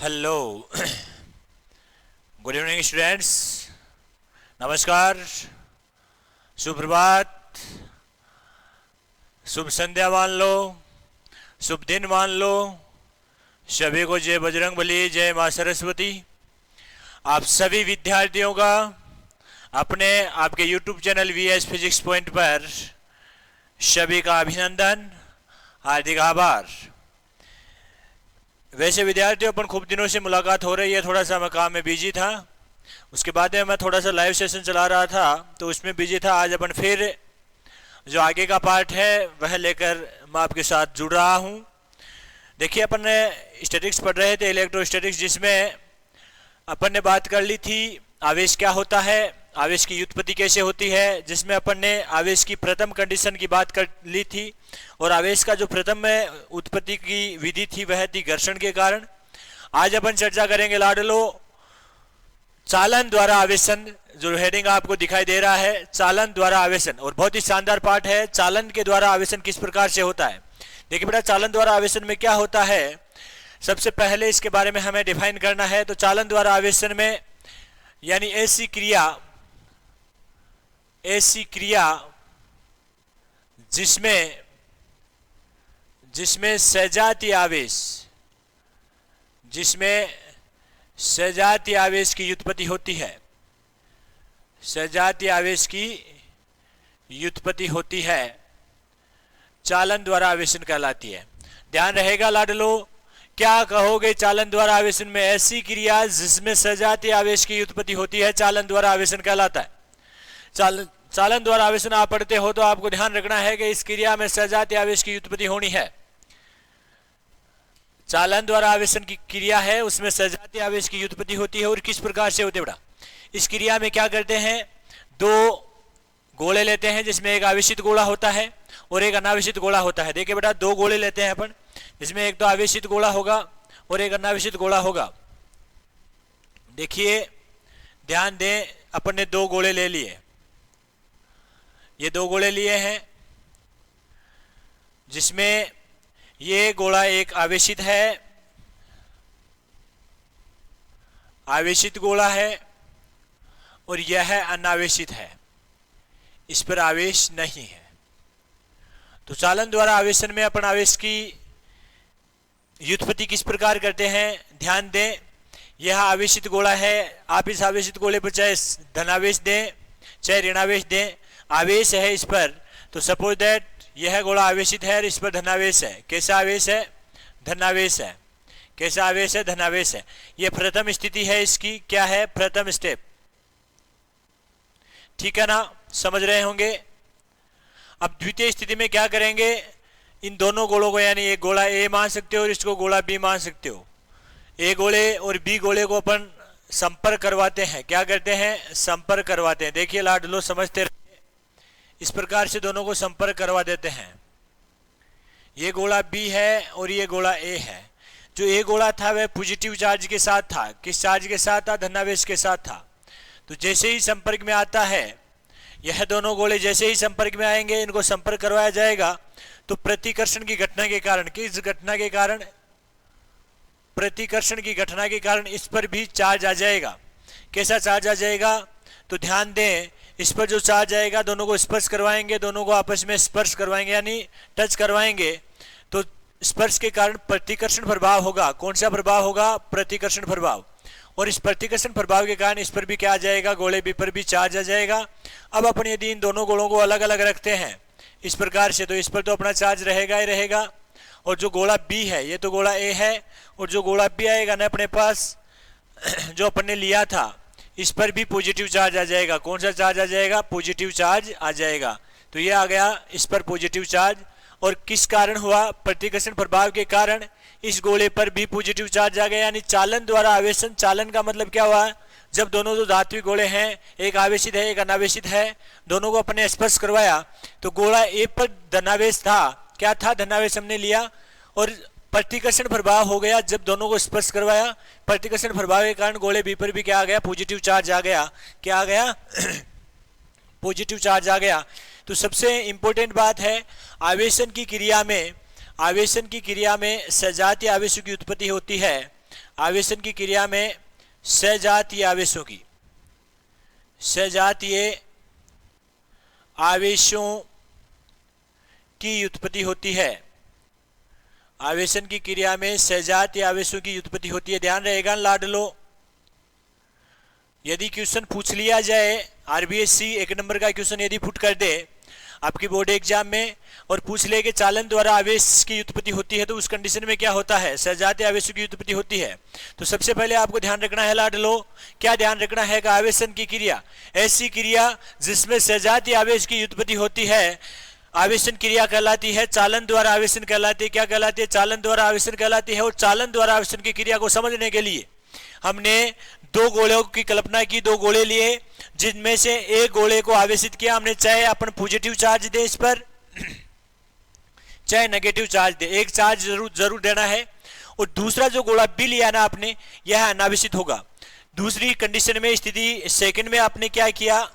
Hello, good evening students. नमस्कार, सुप्रभात, शुभ संध्या मान लो, शुभ दिन मान लो। सभी को जय बजरंगबली, जय मां सरस्वती। आप सभी विद्यार्थियों का अपने आपके YouTube channel VS physics point पर सभी का अभिनंदन, हार्दिक आभार। वैसे विद्यार्थियों, अपन खूब दिनों से मुलाकात हो रही है। थोड़ा सा मैं काम में बिजी था, उसके बाद में मैं थोड़ा सा लाइव सेशन चला रहा था तो उसमें बिजी था। आज अपन फिर जो आगे का पार्ट है वह लेकर मैं आपके साथ जुड़ रहा हूं। देखिए, अपन ने स्टैटिक्स पढ़ रहे थे, इलेक्ट्रोस्टैटिक्स, जिसमें अपन ने बात कर ली थी आवेश क्या होता है, आवेश की उत्पत्ति कैसे होती है, जिसमें अपन ने आवेश की प्रथम कंडीशन की बात कर ली थी। और आवेश का जो प्रथम उत्पत्ति की विधि थी वह थी घर्षण के कारण। आज अपन चर्चा करेंगे लाडलो चालन द्वारा आवेशन, जो हेडिंग आपको दिखाई दे रहा है, चालन द्वारा आवेशन। और बहुत ही शानदार पार्ट है, चालन के द्वारा आवेशन किस प्रकार से होता है। देखिए बेटा, चालन द्वारा आवेशन में क्या होता है, सबसे पहले इसके बारे में हमें डिफाइन करना है। तो चालन द्वारा आवेशन में यानी ऐसी क्रिया जिसमें सजातीय आवेश की उत्पत्ति होती है, सजातीय आवेश की उत्पत्ति होती है, चालन द्वारा आवेशन कहलाती है। ध्यान रहेगा लाडलो, क्या कहोगे चालन द्वारा आवेशन में? ऐसी क्रिया जिसमें सजातीय आवेश की उत्पत्ति होती है चालन द्वारा आवेशन कहलाता है। चालन द्वारा आवेशन आप पढ़ते हो तो आपको ध्यान रखना है कि इस क्रिया में सजातीय आवेश की उत्पत्ति होनी है। चालन द्वारा आवेशन की क्रिया है, उसमें सजातीय आवेश की उत्पत्ति होती है। और किस प्रकार से होती है बेटा? इस क्रिया में क्या करते हैं, दो गोले लेते हैं जिसमें एक आवेशित गोला होता है और एक अनावेशित गोला होता है। देखिए बेटा, दो गोले लेते हैं अपन, जिसमें एक तो आवेशित गोला होगा और एक अनावेशित गोला होगा। देखिए ध्यान दें, अपन ने दो गोले ले लिए, ये दो गोले लिए हैं जिसमें ये गोला एक आवेशित है, आवेशित गोला है, और यह अनावेशित है, इस पर आवेश नहीं है। तो चालन द्वारा आवेशन में अपन आवेश की व्युत्पत्ति किस प्रकार करते हैं, ध्यान दें। यह आवेशित गोला है, आप इस आवेशित गोले पर चाहे धनावेश दें चाहे ऋणावेश दें, आवेश है इस पर। तो सपोज दैट यह गोला आवेशित है और इस पर धनावेश है। कैसा आवेश है? धनावेश है। कैसा आवेश है? धनावेश है। यह प्रथम स्थिति है इसकी, क्या है? प्रथम स्टेप। ठीक है ना, समझ रहे होंगे। अब द्वितीय स्थिति में क्या करेंगे, इन दोनों गोलों को, यानी एक गोला ए मान सकते हो और इसको गोला बी मान सकते हो। ए गोले और बी गोले को अपन संपर्क करवाते हैं। क्या करते हैं? संपर्क करवाते हैं। देखिए लाडलो, समझते रहिए, इस प्रकार से दोनों को संपर्क करवा देते हैं। ये गोला बी है और ये गोला ए है। जो ए गोला था वह पॉजिटिव चार्ज के साथ था। किस चार्ज के साथ था? धनावेश के साथ था। तो जैसे ही संपर्क में आता है, यह दोनों गोले जैसे ही संपर्क में आएंगे, इनको संपर्क करवाया जाएगा तो प्रतिकर्षण की घटना के कारण, किस घटना के कारण? प्रतिकर्षण की घटना के कारण इस पर भी चार्ज आ जाएगा। कैसा चार्ज आ जाएगा? तो ध्यान दें, इस पर जो चार्ज आएगा, दोनों को स्पर्श करवाएंगे, दोनों को आपस में स्पर्श करवाएंगे यानी टच करवाएंगे, तो स्पर्श के कारण प्रतिकर्षण प्रभाव होगा। कौन सा प्रभाव होगा? प्रतिकर्षण प्रभाव। और इस प्रतिकर्षण प्रभाव के कारण इस पर भी क्या आ जाएगा? गोले बी पर भी चार्ज आ जाएगा। अब अपन यदि इन दोनों गोलों को अलग अलग रखते हैं इस प्रकार से, तो इस पर तो अपना चार्ज रहेगा ही रहेगा। और जो गोला बी है, ये तो गोला ए है, और जो गोला बी आएगा ना अपने पास, जो अपन ने लिया था, इस पर भी पॉजिटिव चार्ज आ जाएगा। कौन सा चार्ज आ जाएगा? पॉजिटिव चार्ज आ जाएगा। तो ये आ गया इस पर पॉजिटिव चार्ज। और किस कारण हुआ? प्रतिकर्षण प्रभाव के कारण इस गोले पर भी पॉजिटिव चार्ज आ गया, यानी चालन द्वारा आवेशन। चालन का मतलब क्या हुआ? जब दोनों जो धात्विक गोले हैं, एक आवेशित है एक अनावेशित है, दोनों को अपने स्पर्श करवाया तो गोला ए पर धनावेश था। क्या था? धनावेश हमने लिया और प्रतिकर्षण प्रभाव हो गया। जब दोनों को स्पर्श करवाया, प्रतिकर्षण प्रभाव के कारण गोले बी पर भी क्या आ गया? पॉजिटिव चार्ज आ गया। क्या आ गया? पॉजिटिव चार्ज आ गया। तो सबसे इंपॉर्टेंट बात है, आवेशन की क्रिया में सजातीय आवेशों की उत्पत्ति होती है। आवेशन की क्रिया में सजातीय आवेशों की, सजातीय आवेशों की उत्पत्ति होती है। आवेशन की क्रिया में सजातीय आवेशों की उत्पत्ति होती है। ध्यान रहेगा लाडलो, यदि क्वेश्चन पूछ लिया जाए, आरबीएससी 1 नंबर का क्वेश्चन यदि पुट कर दे आपकी बोर्ड एग्जाम में और पूछ ले कि चालन द्वारा आवेश की उत्पत्ति होती है, तो उस कंडीशन में क्या होता है, सजातीय आवेशों की उत्पत्ति होती है। तो सबसे पहले आपको ध्यान रखना है लाडलो, क्या ध्यान रखना है कि आवेशन की क्रिया ऐसी क्रिया जिसमें सजातीय आवेश की उत्पत्ति होती है, आवेशन क्रिया कहलाती है। चालन द्वारा आवेशन कहलाती है, क्या कहलाती है, चालन द्वारा आवेशन कहलाती है। और चालन द्वारा आवेशन की क्रिया को समझने के लिए हमने 2 गोलों की कल्पना की, 2 गोले लिए, जिनमें से एक गोले को आवेशित किया हमने, चाहे अपन पॉजिटिव चार्ज दे इस पर चाहे नेगेटिव चार्ज दे, एक चार्ज जरूर देना है। और दूसरा जो गोला बी लिया ना आपने, यह अनावेशित होगा। दूसरी कंडीशन में, स्थिति सेकंड में आपने क्या किया,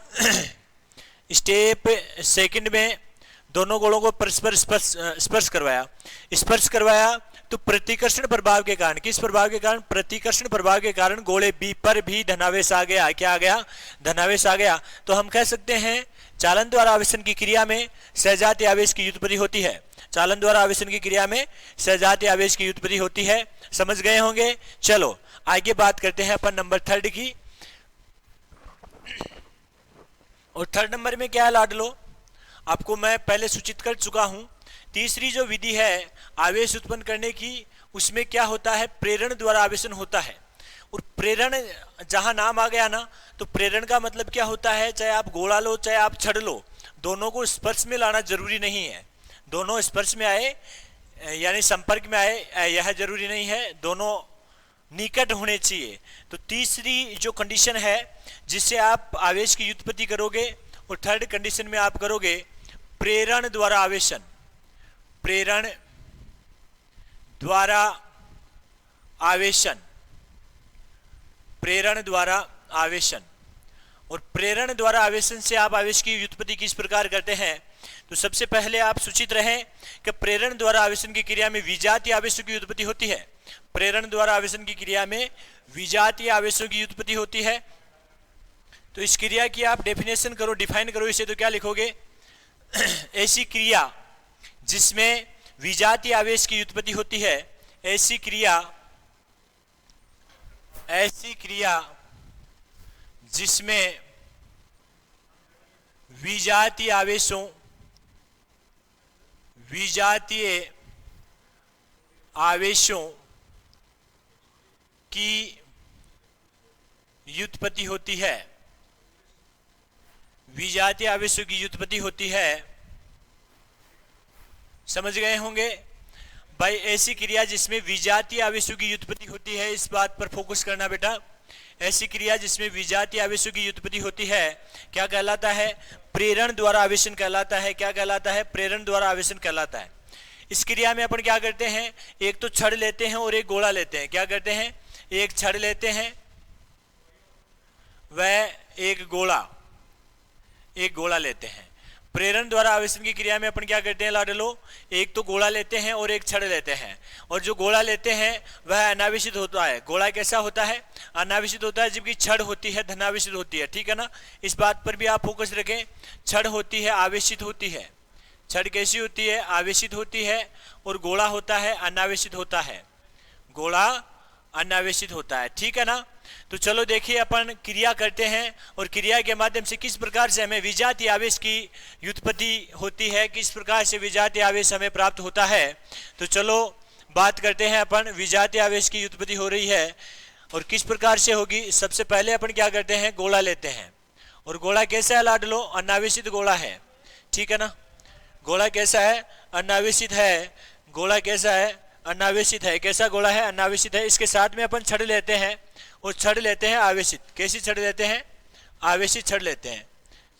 स्टेप सेकंड में दोनों गोलों को परस्पर स्पर्श करवाया तो प्रतिकर्षण प्रभाव के कारण, किस प्रभाव के कारण, प्रतिकर्षण प्रभाव के कारण गोले बी पर भी धनावेश आ गया। क्या आ गया, धनावेश आ गया। तो हम कह सकते हैं चालन द्वारा आवेशन की क्रिया में सजातीय आवेश की उत्पत्ति होती है। चालन द्वारा आवेशन की क्रिया में सजातीय आवेश की उत्पत्ति होती है। समझ गए होंगे। चलो आगे बात करते हैं अपन नंबर 3 की। और 3 नंबर में क्या है लाडलो, आपको मैं पहले सूचित कर चुका हूं। तीसरी जो विधि है आवेश उत्पन्न करने की, उसमें क्या होता है, प्रेरण द्वारा आवेशन होता है। और प्रेरण जहां नाम आ गया ना, तो प्रेरण का मतलब क्या होता है, चाहे आप गोला लो चाहे आप छड़ लो, दोनों को स्पर्श में लाना जरूरी नहीं है। दोनों स्पर्श में आए यानी संपर्क में आए, यह जरूरी नहीं है, दोनों निकट होने चाहिए। तो तीसरी जो कंडीशन है जिससे आप आवेश की उत्पत्ति करोगे, और 3rd कंडीशन में आप करोगे प्रेरण द्वारा आवेशन, प्रेरण द्वारा आवेशन, प्रेरण द्वारा आवेशन। और प्रेरण द्वारा आवेशन से आप आवेश की व्युत्पत्ति किस प्रकार करते हैं, तो सबसे पहले आप सूचित रहें कि प्रेरण द्वारा आवेशन की क्रिया में विजातीय आवेशों की उत्पत्ति होती है। प्रेरण द्वारा आवेशन की क्रिया में विजातीय आवेशों की उत्पत्ति होती है। तो इस क्रिया की आप डेफिनेशन करो, डिफाइन करो इसे, तो क्या लिखोगे, ऐसी क्रिया जिसमें विजातीय आवेश की उत्पत्ति होती है, ऐसी क्रिया जिसमें विजातीय आवेशों की व्युत्पत्ति होती है, विजातीय आवेशों की व्युत्पत्ति होती है। समझ गए होंगे भाई, ऐसी क्रिया जिसमें विजातीय आवेशों की व्युत्पत्ति होती है, इस बात पर फोकस करना बेटा। ऐसी क्रिया जिसमें विजातीय आवेशों की व्युत्पत्ति होती है क्या कहलाता है, प्रेरण द्वारा आवेशन कहलाता है। क्या कहलाता है, प्रेरण द्वारा आवेशन कहलाता है। इस क्रिया में अपन क्या करते हैं, एक तो छड़ लेते हैं और एक गोला लेते हैं। क्या करते हैं, एक छड़ लेते हैं वह एक गोला लेते हैं। प्रेरण द्वारा आवेशन की क्रिया में अपन क्या करते हैं लाडलो, एक तो गोला लेते हैं और एक छड़ लेते हैं। और जो गोला लेते हैं वह अनावेशित होता है। गोला कैसा होता है, अनावेशित होता है, जबकि छड़ होती है धनावेशित होती है। ठीक है ना, इस बात पर भी आप फोकस रखें। छड़ होती है आवेशित होती है, छड़ कैसी होती है, आवेशित होती है। और गोला होता है अनावेशित होता है, गोला अनावेशित होता है। ठीक है ना, तो चलो देखिए अपन क्रिया करते हैं और क्रिया के माध्यम से किस प्रकार से हमें विजातीय आवेश की व्युत्पत्ति होती है, किस प्रकार से विजातीय आवेश हमें प्राप्त होता है। तो चलो बात करते हैं अपन, विजातीय आवेश की व्युत्पत्ति हो रही है और किस प्रकार से होगी। सबसे पहले अपन क्या करते हैं, गोला लेते हैं। और गोला कैसा है लाडलो, अनावेशित गोला है। ठीक है ना, गोला कैसा है, अनावेशित है। गोला कैसा है, अनावेशित है। कैसा गोला है, अनावेशित है। इसके साथ में अपन छड़ लेते हैं और छड़ लेते हैं आवेशित। कैसी छड़ लेते हैं, आवेशित छड़ लेते हैं।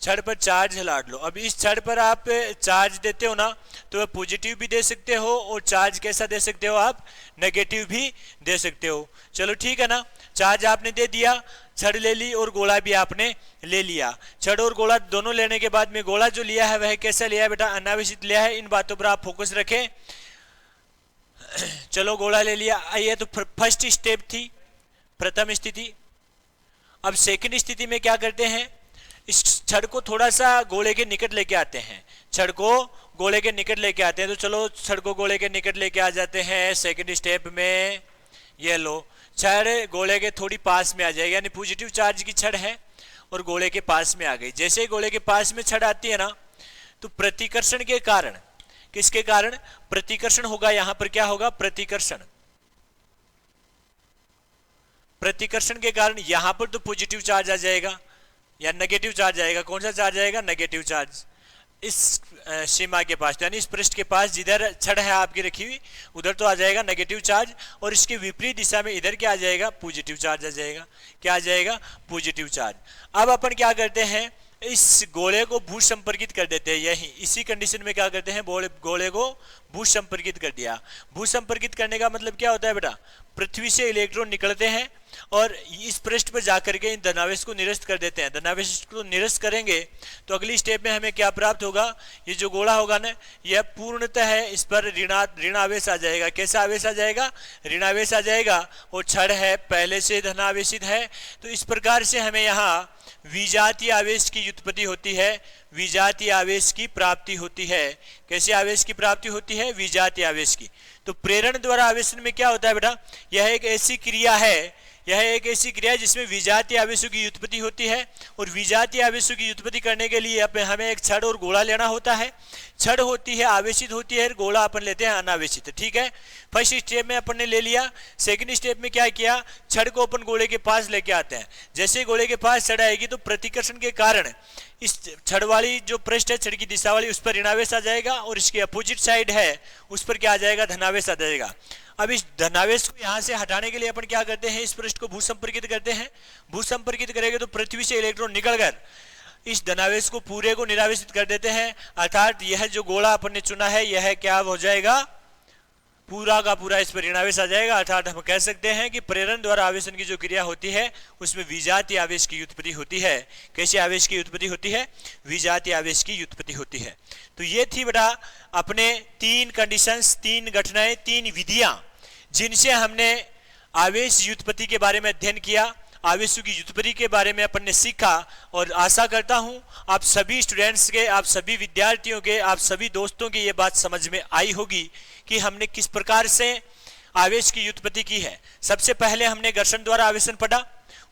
छड़ पर चार्ज लाड लो। अब इस छड़ पर आप चार्ज देते हो ना, तो पॉजिटिव भी दे सकते हो और चार्ज कैसा दे सकते हो आप, नेगेटिव भी दे सकते हो। चलो ठीक है ना, चार्ज आपने दे दिया, छड़ ले ली और गोला भी आपने ले लिया। छड़ और गोला दोनों लेने के बाद में गोला जो लिया है वह कैसा लिया है बेटा, अनावेशित लिया है। इन बातों पर आप फोकस रखें। चलो गोला ले लिया, ये तो फर्स्ट स्टेप थी, प्रथम स्थिति। अब सेकंड स्थिति में क्या करते हैं, इस छड़ को थोड़ा सा गोले के निकट लेके आते हैं, छड़ को गोले के निकट लेके आते हैं। तो चलो छड़ को गोले के निकट लेके आ जाते हैं सेकंड स्टेप में। ये लो, छड़ गोले के थोड़ी पास में आ जाएगी, यानी पॉजिटिव चार्ज की छड़ है और गोले के पास में आ गई। जैसे ही गोले के पास में छड़ आती है ना, तो प्रतिकर्षण के कारण, किसके कारण, प्रतिकर्षण होगा। यहां पर क्या होगा, प्रतिकर्षण। प्रतिकर्षण के कारण यहां पर तो पॉजिटिव चार्ज आ जाएगा या नेगेटिव चार्ज आएगा। कौन सा चार्ज आएगा, नेगेटिव चार्ज। इस सीमा के पास, यानी इस पृष्ठ के पास जिधर छड़ है आपकी रखी हुई, उधर तो आ जाएगा नेगेटिव चार्ज, और इसके विपरीत दिशा में इधर क्या आ जाएगा, पॉजिटिव चार्ज आ जाएगा। क्या आ जाएगा, पॉजिटिव चार्ज। अब अपन क्या करते हैं, इस गोले को भू संपर्कित कर देते हैं। यही इसी कंडीशन में क्या करते हैं, गोले को भू संपर्कित कर दिया। भू संपर्कित करने का मतलब क्या होता है बेटा, पृथ्वी से इलेक्ट्रॉन निकलते हैं और इस पृष्ठ पर जाकर के इन धनावेश को निरस्त कर देते हैं। धनावेश को निरस्त करेंगे तो अगली स्टेप में हमें क्या प्राप्त होगा, ये जो गोला होगा ना, यह पूर्णतः है, इस पर ऋण आवेश आ जाएगा। कैसा आवेश आ जाएगा, ऋण आवेश आ जाएगा, और छड़ है पहले से धनावेशित है। तो इस प्रकार से हमें यहाँ विजातीय आवेश की उत्पत्ति होती है, विजातीय आवेश की प्राप्ति होती है। कैसे आवेश की प्राप्ति होती है, विजातीय आवेश की। तो प्रेरण द्वारा आवेशन में क्या होता है बेटा, यह एक ऐसी क्रिया है, यह एक ऐसी क्रिया है जिसमें विजातीय आवेशों की उत्पत्ति होती है। और विजातीय आवेशों की उत्पत्ति करने के लिए हमें एक छड़ और गोला लेना होता है। छड़ होती है आवेशित होती है, गोला अपन लेते हैं अनावेशित। ठीक है, फर्स्ट स्टेप में अपन ने ले लिया। सेकंड स्टेप में क्या किया, छड़ को अपन गोले के पास लेके आते हैं। जैसे गोले के पास छड़ आएगी तो प्रतिकर्षण के कारण इस छड़ वाली जो पृष्ठ है, छड़ की दिशा वाली, उस पर ऋणावेश आ जाएगा, और इसकी अपोजिट साइड है उस पर क्या आ जाएगा, धनावेश आ जाएगा। अब इस धनावेश को यहां से हटाने के लिए अपन क्या करते हैं, इस पृष्ठ को भू संपर्कित करते हैं। भू संपर्कित करेंगे तो पृथ्वी से इलेक्ट्रॉन निकलकर इस धनावेश को पूरे को निरावेशित कर देते हैं। अर्थात यह जो गोला अपन ने चुना है, यह क्या हो जाएगा, पूरा का पूरा इस पर ऋणावेश आ जाएगा। अर्थात हम कह सकते हैं कि प्रेरण द्वारा आवेशन की जो क्रिया होती है उसमें विजातीय आवेश की उत्पत्ति होती है। कैसे आवेश की उत्पत्ति होती है, विजातीय आवेश की उत्पत्ति होती है। तो ये थी बेटा अपने 3 कंडीशंस, 3 घटनाएं, 3 विधियां जिनसे हमने आवेश व्युत्पत्ति के बारे में अध्ययन किया, आवेशों की व्युत्पत्ति के बारे में अपन ने सीखा। और आशा करता हूं आप सभी स्टूडेंट्स के, आप सभी विद्यार्थियों के, आप सभी दोस्तों की ये बात समझ में आई होगी कि हमने किस प्रकार से आवेश की व्युत्पत्ति की है। सबसे पहले हमने घर्षण द्वारा आवेशन पढ़ा,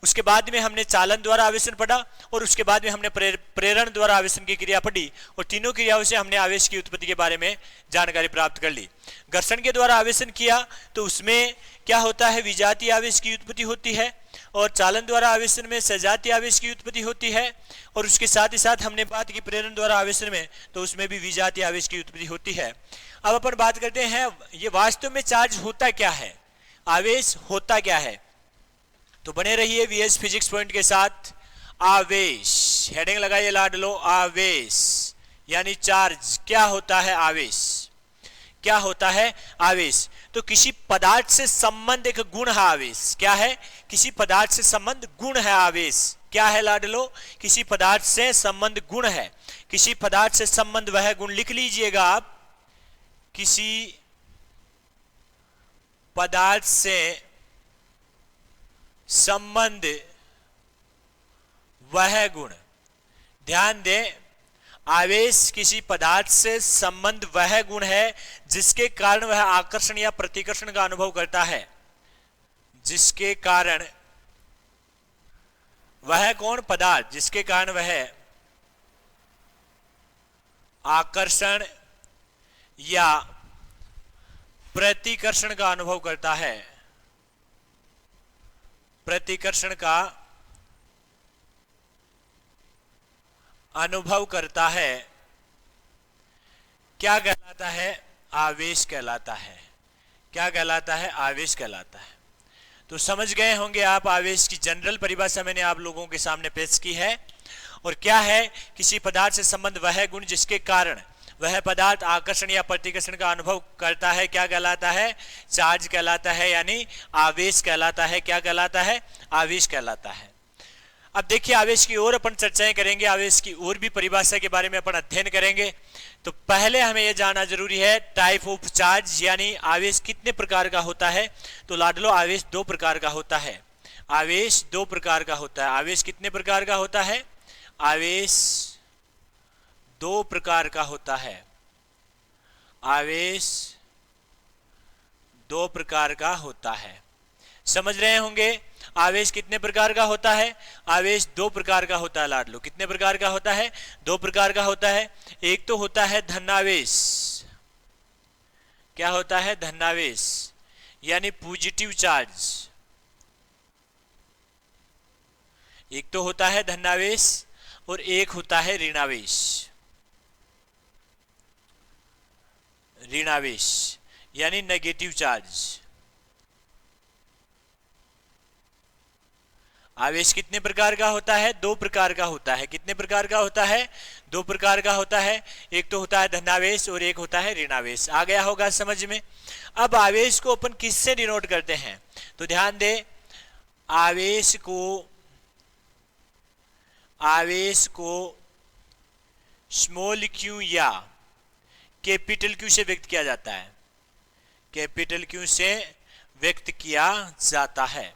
उसके बाद में हमने चालन द्वारा आवेशन पढ़ा, और उसके बाद में हमने प्रेरण द्वारा आवेशन की क्रिया पढ़ी। और तीनों क्रियाओं से हमने आवेश की उत्पत्ति के बारे में जानकारी प्राप्त कर ली। घर्षण के द्वारा आवेशन किया तो उसमें क्या होता है, विजातीय आवेश की उत्पत्ति होती है, और चालन द्वारा आवेशन में सजातीय आवेश की उत्पत्ति होती है। और उसके साथ ही साथ हमने बात की प्रेरण द्वारा आवेशन में, तो उसमें भी विजातीय आवेश की उत्पत्ति होती है। अब अपन बात करते हैं ये वास्तव में चार्ज होता क्या है, आवेश होता क्या है। तो बने रहिए वीएस फिजिक्स पॉइंट के साथ। आवेश, हेडिंग लगाइए लाडलो, आवेश यानी चार्ज। क्या होता है आवेश, क्या होता है आवेश। तो किसी पदार्थ से संबंध एक गुण है आवेश। क्या है, किसी पदार्थ से संबंध गुण है आवेश। क्या है लाडलो, किसी पदार्थ से संबंध गुण है। किसी पदार्थ से संबंध वह गुण, लिख लीजिएगा आप, किसी पदार्थ से संबंध वह गुण। ध्यान दें, आवेश किसी पदार्थ से संबंध वह गुण है जिसके कारण वह आकर्षण या प्रतिकर्षण का अनुभव करता है। जिसके कारण वह कौन पदार्थ, जिसके कारण वह आकर्षण या प्रतिकर्षण का अनुभव करता है। प्रतिकर्षण का अनुभव करता है, क्या कहलाता है, आवेश कहलाता है। क्या कहलाता है, आवेश कहलाता है। तो समझ गए होंगे आप, आवेश की जनरल परिभाषा मैंने आप लोगों के सामने पेश की है। और क्या है, किसी पदार्थ से संबंध वह गुण जिसके कारण वह पदार्थ आकर्षण या प्रतिकर्षण का अनुभव करता है। क्या कहलाता है, चार्ज कहलाता है, यानी आवेश कहलाता है। क्या कहलाता है, आवेश कहलाता है। अब देखिए आवेश की और अपन चर्चाएं करेंगे, आवेश की और भी परिभाषा के बारे में अपन अध्ययन करेंगे। तो पहले हमें यह जानना जरूरी है टाइप ऑफ चार्ज, यानी आवेश कितने प्रकार का होता है। तो लाडलो आवेश दो प्रकार का होता है। आवेश दो प्रकार का होता है। आवेश कितने प्रकार का होता है? आवेश दो प्रकार का होता है। आवेश दो प्रकार का होता है। समझ रहे होंगे आवेश कितने प्रकार का होता है? आवेश दो प्रकार का होता है लाडलो। कितने प्रकार का होता है? दो प्रकार का होता है। एक तो होता है धनावेश। क्या होता है? धनावेश, यानी पॉजिटिव चार्ज। एक तो होता है धनावेश और एक होता है ऋणावेश। ऋणावेश यानी नेगेटिव चार्ज। आवेश कितने प्रकार का होता है? दो प्रकार का होता है। कितने प्रकार का होता है? दो प्रकार का होता है। एक तो होता है धनावेश और एक होता है ऋणावेश। आ गया होगा समझ में। अब आवेश को अपन किससे डिनोट करते हैं? तो ध्यान दे, आवेश को स्मॉल क्यू या कैपिटल क्यू से व्यक्त किया जाता है। कैपिटल क्यू से व्यक्त किया जाता है।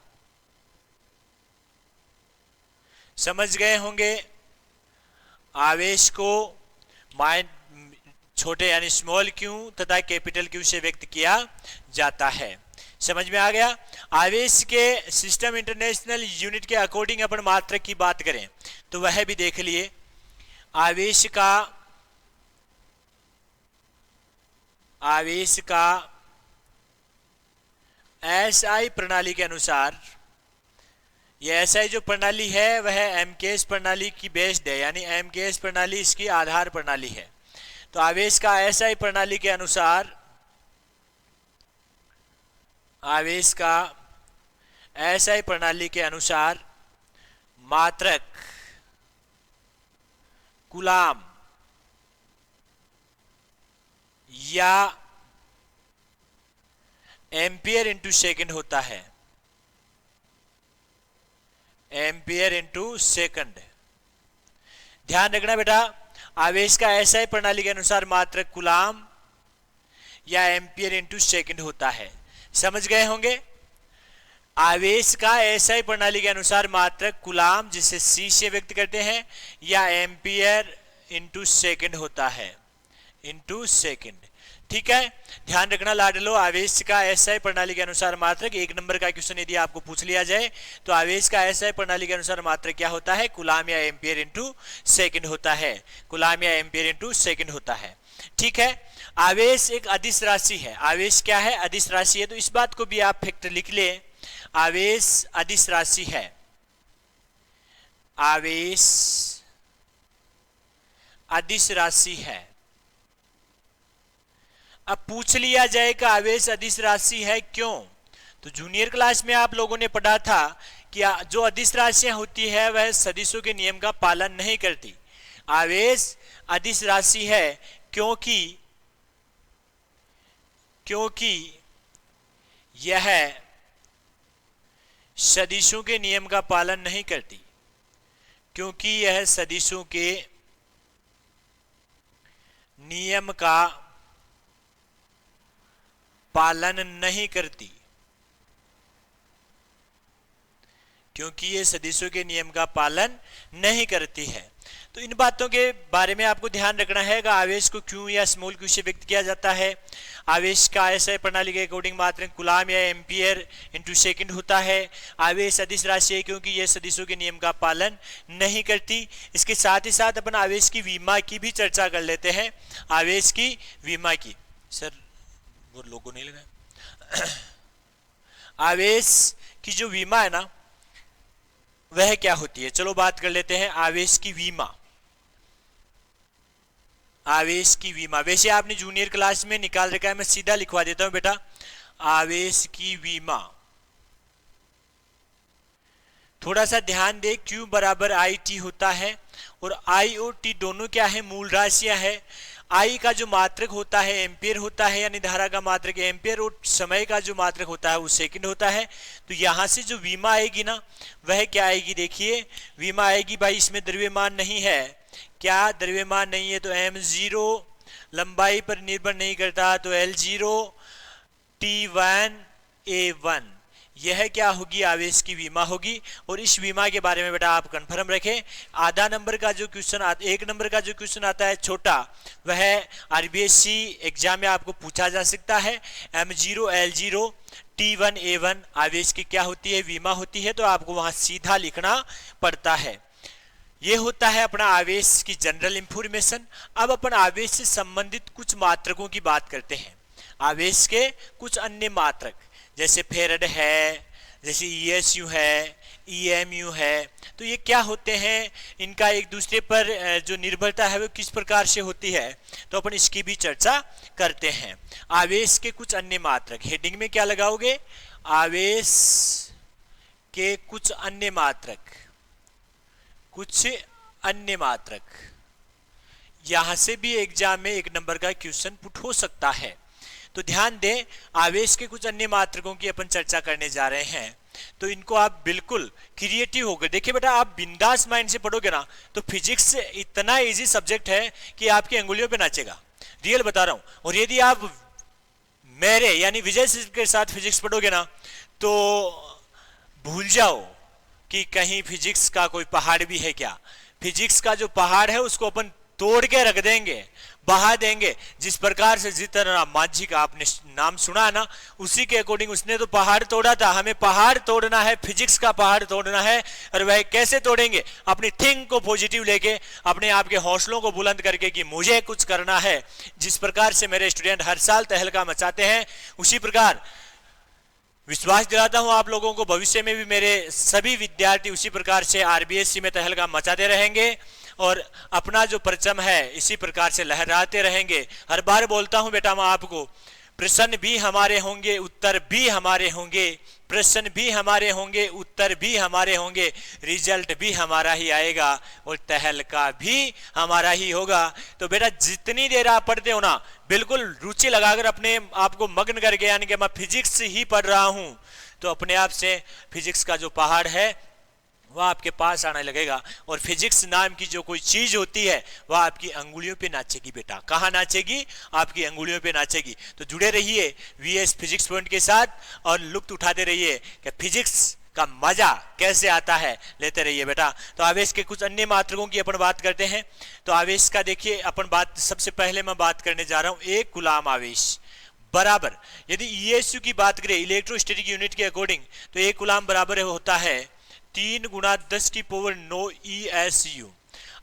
समझ गए होंगे। आवेश को छोटे यानी स्मॉल क्यू तथा कैपिटल क्यू से व्यक्त किया जाता है। समझ में आ गया। आवेश के सिस्टम इंटरनेशनल यूनिट के अकॉर्डिंग अपन मात्रक की बात करें तो वह भी देख लिए। आवेश का एसआई प्रणाली के अनुसार, यह एसआई जो प्रणाली है वह एमकेएस प्रणाली की बेस्ड है, यानी एमकेएस प्रणाली इसकी आधार प्रणाली है। तो आवेश का एसआई प्रणाली के अनुसार, आवेश का एसआई प्रणाली के अनुसार मात्रक कूलाम या एम्पियर इंटू सेकेंड होता है। Ampere into second. ध्यान रखना बेटा, आवेश का एसआई प्रणाली के अनुसार मात्रक कूलाम या एम्पियर इंटू सेकंड होता है। समझ गए होंगे। आवेश का एसआई प्रणाली के अनुसार मात्रक कूलाम, जिसे सी से व्यक्त करते हैं, या एम्पियर इंटू सेकंड होता है। Into second. ठीक है, ध्यान रखना लाडलो। आवेश का एसआई प्रणाली के अनुसार मात्रक, एक नंबर का क्वेश्चन यदि आपको पूछ लिया जाए तो आवेश का एसआई प्रणाली के अनुसार मात्रक क्या होता है? कूलाम या एम्पियर इंटू सेकंड होता है। कूलाम या एम्पियर इंटू सेकंड होता है। ठीक है। आवेश एक अदिश राशि है। आवेश क्या है? अदिश राशि है। तो इस बात को भी आप फैक्टर लिख ले, आवेश अदिश राशि है। आवेश अदिश राशि है। अब पूछ लिया जाए कि आवेश अदिश राशि है क्यों? तो जूनियर क्लास में आप लोगों ने पढ़ा था कि जो अदिश राशियां होती है वह सदिशों के नियम का पालन नहीं करती। आवेश अदिश राशि है क्योंकि यह सदिशों के नियम का पालन नहीं करती। क्योंकि यह सदिशों के नियम का पालन नहीं करती। क्योंकि ये सदिशों के नियम का पालन नहीं करती है। तो इन बातों के बारे में आपको ध्यान रखना है कि आवेश को क्यू या स्मॉल क्यू से व्यक्त किया जाता है। आवेश का एसआई प्रणाली के अकॉर्डिंग मात्रक कूलाम या एम्पियर इंटू सेकंड होता है। आवेश अदिश राशि है क्योंकि यह सदिशों के नियम का पालन नहीं करती। इसके साथ ही साथ अपन आवेश की विमा की भी चर्चा कर लेते हैं। आवेश की विमा की, सर वो लोगों नहीं लगा। आवेश की जो विमा है ना वह क्या होती है, चलो बात कर लेते हैं। आवेश की विमा, आवेश की विमा वैसे आपने जूनियर क्लास में निकाल रखा है, मैं सीधा लिखवा देता हूं बेटा। आवेश की विमा, थोड़ा सा ध्यान दे, Q बराबर आई टी होता है और I और T दोनों क्या है? मूल राशियां है। I का जो मात्रक होता है एम्पियर होता है, यानी धारा का मात्रक एम्पियर, और समय का जो मात्रक होता है वो सेकंड होता है। तो यहां से जो विमा आएगी ना वह क्या आएगी? देखिए विमा आएगी भाई, इसमें द्रव्यमान नहीं है। क्या द्रव्यमान नहीं है? तो m0 लंबाई पर निर्भर नहीं करता, तो L0 T1 A1 यह क्या होगी, आवेश की विमा होगी। और इस विमा के बारे में बेटा आप कंफर्म रखें। आधा नंबर का जो क्वेश्चन आता, 1 नंबर का जो क्वेश्चन आता है छोटा, वह आरबीएससी एग्जाम में आपको पूछा जा सकता है। M0 L0 T1 A1 आवेश की क्या होती है, विमा होती है, तो आपको वहां सीधा लिखना पड़ता है। ये होता है अपना आवेश की जनरल इंफॉर्मेशन। अब अपन आवेश से संबंधित कुछ मात्रकों की बात करते हैं। आवेश के कुछ अन्य मात्रक जैसे फेरेड है, जैसे ईएसयू है, ईएमयू है, तो ये क्या होते हैं, इनका एक दूसरे पर जो निर्भरता है वो किस प्रकार से होती है, तो अपन इसकी भी चर्चा करते हैं। आवेश के कुछ अन्य मात्रक, हेडिंग में क्या लगाओगे, आवेश के कुछ अन्य मात्रक, कुछ अन्य मात्रक। यहां से भी एग्जाम में 1 नंबर का क्वेश्चन पुट हो सकता है, तो ध्यान दें। आवेश के कुछ अन्य मात्रकों की अपन चर्चा करने जा रहे हैं, तो इनको आप बिल्कुल क्रिएटिव होकर देखिए बेटा। आप बिंदास माइंड से पढ़ोगे ना तो फिजिक्स इतना इजी सब्जेक्ट है कि आपकी अंगुलियों पे नाचेगा, रियल बता रहा हूं। और यदि आप मेरे यानी विजय सर के साथ फिजिक्स पढ़ोगे ना तो भूल जाओ कि कहीं फिजिक्स का कोई पहाड़ भी है क्या। फिजिक्स का जो पहाड़ है उसको अपन तोड़ के रख देंगे, बहा देंगे। जिस प्रकार से जीतनराम मांझी का आपने नाम सुना है ना, उसी के अकॉर्डिंग उसने तो पहाड़ तोड़ा था। हमें पहाड़ तोड़ना है, फिजिक्स का पहाड़ तोड़ना है। और वह कैसे तोड़ेंगे, अपनी थिंक को पॉजिटिव लेके, अपने आप के हौसलों को बुलंद करके कि मुझे कुछ करना है। जिस प्रकार से मेरे स्टूडेंट हर साल तहलका मचाते हैं, उसी प्रकार विश्वास दिलाता हूं आप लोगों को, भविष्य में भी मेरे सभी विद्यार्थी उसी प्रकार से आरबीएससी में तहलका मचाते रहेंगे और अपना जो परचम है इसी प्रकार से लहराते रहेंगे। हर बार बोलता हूं बेटा मैं आपको, प्रश्न भी हमारे होंगे, उत्तर भी हमारे होंगे, प्रश्न भी हमारे होंगे, उत्तर भी हमारे होंगे, रिजल्ट भी हमारा ही आएगा और तहलका भी हमारा ही होगा। तो बेटा जितनी देर आप पढ़ते हो ना, बिल्कुल रुचि लगाकर अपने आप को मग्न करके, यानी कि मैं फिजिक्स ही पढ़ रहा हूं, तो अपने आप से फिजिक्स का जो पहाड़ है वह आपके पास आने लगेगा। और फिजिक्स नाम की जो कोई चीज होती है वह आपकी अंगुलियों पे नाचेगी बेटा। कहाँ नाचेगी, आपकी अंगुलियों पे नाचेगी। तो जुड़े रहिए वीएस फिजिक्स पॉइंट के साथ और लुत्फ उठाते रहिए कि फिजिक्स का मजा कैसे आता है, लेते रहिए बेटा। तो आवेश के कुछ अन्य मात्रकों की अपन बात करते हैं। तो आवेश का देखिए अपन बात, सबसे पहले मैं बात करने जा रहा हूं, 1 कूलाम आवेश बराबर, यदि ईएसयू की बात करें इलेक्ट्रोस्टैटिक यूनिट के अकॉर्डिंग, तो 1 कूलाम बराबर होता है 3 × 10⁻9 ESU।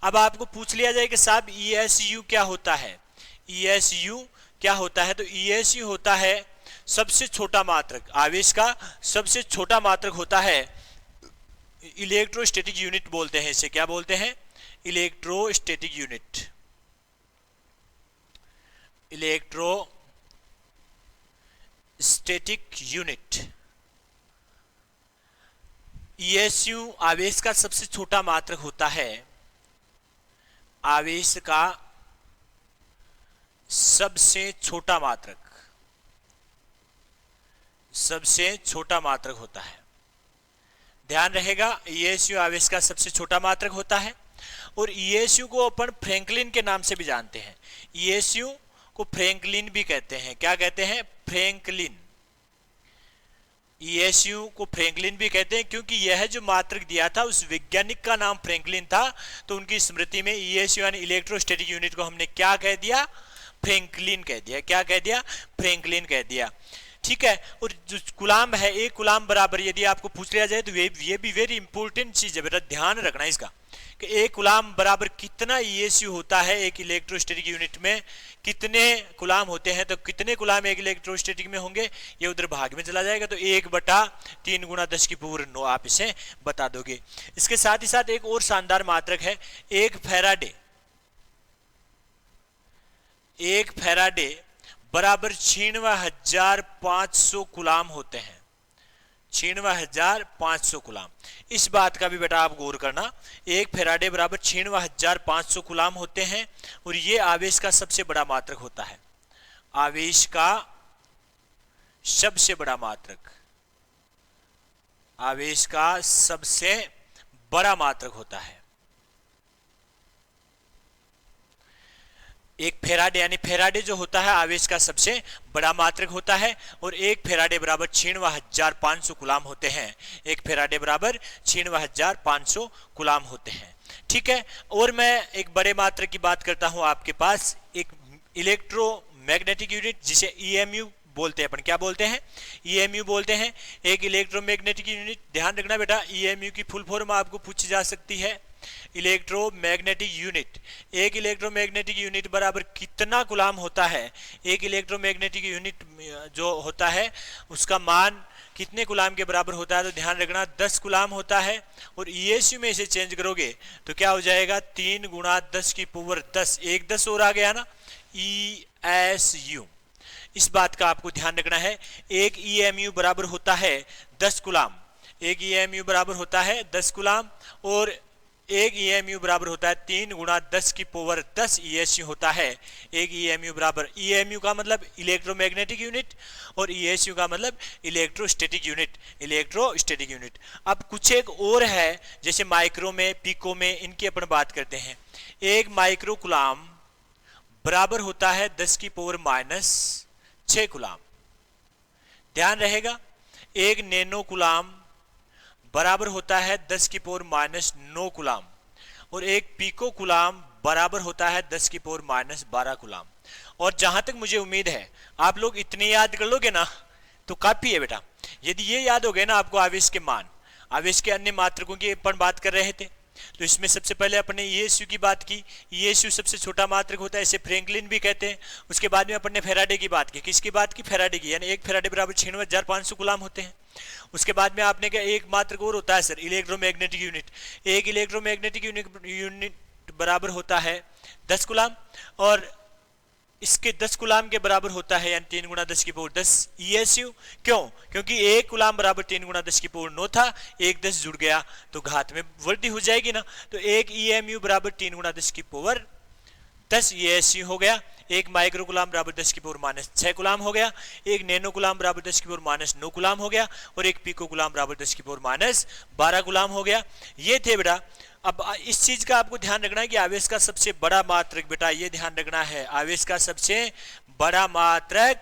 अब आपको पूछ लिया जाए कि साहब ESU क्या होता है, ESU क्या होता है, तो ESU होता है सबसे छोटा मात्रक, आवेश का सबसे छोटा मात्रक होता है इलेक्ट्रोस्टैटिक यूनिट बोलते हैं इसे। क्या बोलते हैं, electrostatic unit, electrostatic unit. ESU आवेश का सबसे छोटा मात्रक होता है, आवेश का सबसे छोटा मात्रक, सबसे छोटा मात्रक होता है। ध्यान रहेगा, ESU आवेश का सबसे छोटा मात्रक होता है। और ESU को अपन फ्रैंकलिन के नाम से भी जानते हैं। ESU को फ्रैंकलिन भी कहते हैं। क्या कहते हैं, फ्रैंकलिन। ESU को फ्रैंकलिन भी कहते हैं क्योंकि यह जो मात्रक दिया था उस वैज्ञानिक का नाम फ्रैंकलिन था, तो उनकी स्मृति में ESU यानी इलेक्ट्रोस्टैटिक यूनिट को हमने क्या कह दिया, फ्रैंकलिन कह दिया। क्या कह दिया, फ्रैंकलिन कह दिया। ठीक है। और जो कूलाम है, 1 कूलाम बराबर, यदि आपको पूछ लिया जाए तो ये भी वेरी इंपॉर्टेंट चीज है बेटा, ध्यान रखना इसका कि 1 कूलाम बराबर कितना ESU होता है। एक इलेक्ट्रोस्टैटिक यूनिट में कितने कूलाम होते हैं, तो कितने कूलाम एक इलेक्ट्रोस्टैटिक में होंगे, ये उधर भाग में चला जाएगा, तो 1/3 × 10⁻9 आप इसे बता दोगे। इसके साथ ही साथ एक और शानदार मात्रक है, 1 फैराडे। 1 फैराडे बराबर 96,500 कूलाम होते हैं। 96,500 कूलाम। इस बात का भी बेटा आप गौर करना, 1 फैराडे बराबर 96,500 कूलाम होते हैं और ये आवेश का सबसे बड़ा मात्रक होता है। आवेश का सबसे बड़ा मात्रक, आवेश का सबसे बड़ा मात्रक होता है। एक फेराडे यानी फेराडे जो होता है आवेश का सबसे बड़ा मात्रक होता है, और एक फेराडे बराबर 96,500 गुलाम होते हैं। एक फेराडे बराबर 96,500 गुलाम होते हैं। ठीक है, और मैं एक बड़े मात्रक की बात करता हूं आपके पास, एक इलेक्ट्रोमैग्नेटिक यूनिट जिसे ईएमयू बोलते हैं। अपन क्या बोलते हैं? ईएमयू बोलते हैं। एक इलेक्ट्रोमैग्नेटिक यूनिट, ध्यान रखना बेटा, ईएमयू की फुल फॉर्म आपको पूछी जा सकती है, इलेक्ट्रोमैग्नेटिक यूनिट। एक इलेक्ट्रोमैग्नेटिक यूनिट बराबर कितना गुलाम होता है? एक इलेक्ट्रोमैग्नेटिक यूनिट जो होता है उसका मान कितने गुलाम के बराबर होता है? तो ध्यान रखना 10 गुलाम होता है, और ईएसयू में इसे चेंज करोगे तो क्या हो जाएगा? 3 गुणा 10 की पावर 10, एक 10 और आ गया ना, ईएसयू। इस बात का आपको ध्यान रखना है। एक ईएमयू बराबर होता है 10 गुलाम, एक ईएमयू बराबर होता है 10 गुलाम, और एक ईएमयू बराबर होता है 3 गुणा 10 की पावर 10 ईएसयू होता है। एक ईएमयू बराबर, ईएमयू का मतलब इलेक्ट्रोमैग्नेटिक यूनिट, और ईएसयू का मतलब इलेक्ट्रोस्टैटिक यूनिट, इलेक्ट्रोस्टैटिक यूनिट। अब कुछ एक और है, जैसे माइक्रो में, पिको में, इनकी अपन बात करते हैं। एक माइक्रो गुलाम बराबर होता है 10 की पावर माइनस 6 गुलाम। ध्यान रहेगा, एक नैनो गुलाम बराबर होता है 10 की पावर माइनस 9 गुलाम, और एक पिको गुलाम बराबर होता है 10 की पावर माइनस 12 गुलाम। और जहां तक मुझे उम्मीद है आप लोग इतनी याद कर लोगे ना तो काफी है बेटा। यदि ये याद हो गए ना आपको आवेश के मान, आवेश के अन्य मात्रकों की अपन बात कर रहे थे, तो इसमें सबसे पहले अपने ईएसयू की बात की। ईएसयू सबसे छोटा मात्रक होता है, इसे फ्रैंकलिन भी कहते हैं। उसके बाद में अपन ने फेराडे की बात की। किसकी बात की? फेराडे की, यानी एक फेराडे बराबर 96,500 गुलाम होते हैं। उसके बाद में आपने क्या एक मात्रक और होता है सर, इलेक्ट्रोमैग्नेटिक यूनिट। एक इलेक्ट्रोमैग्नेटिक यूनिट बराबर होता है 10 गुलाम, और इसके 10 गुलाम के बराबर होता है, यानी 3 गुणा 10 की पावर 10 ईएसयू। क्यों? क्योंकि एक गुलाम बराबर 3 गुणा 10 की पावर 9 था, एक 10 जुड़ गया तो घात में वृद्धि हो जाएगी ना, तो एक ईएमयू बराबर 3 गुणा 10 की पावर 10 ईएसयू हो गया। एक माइक्रो गुलाम बराबर 10 की पावर माइनस 6 गुलाम हो गया, एक नैनो गुलाम बराबर 10 की पावर माइनस 9 गुलाम हो गया, और एक पिको गुलाम बराबर 10 की पावर माइनस 12 गुलाम हो गया। ये थे बेटा। अब इस चीज का आपको ध्यान रखना है कि आवेश का सबसे बड़ा मात्रक, बेटा ये ध्यान रखना है, आवेश का सबसे बड़ा मात्रक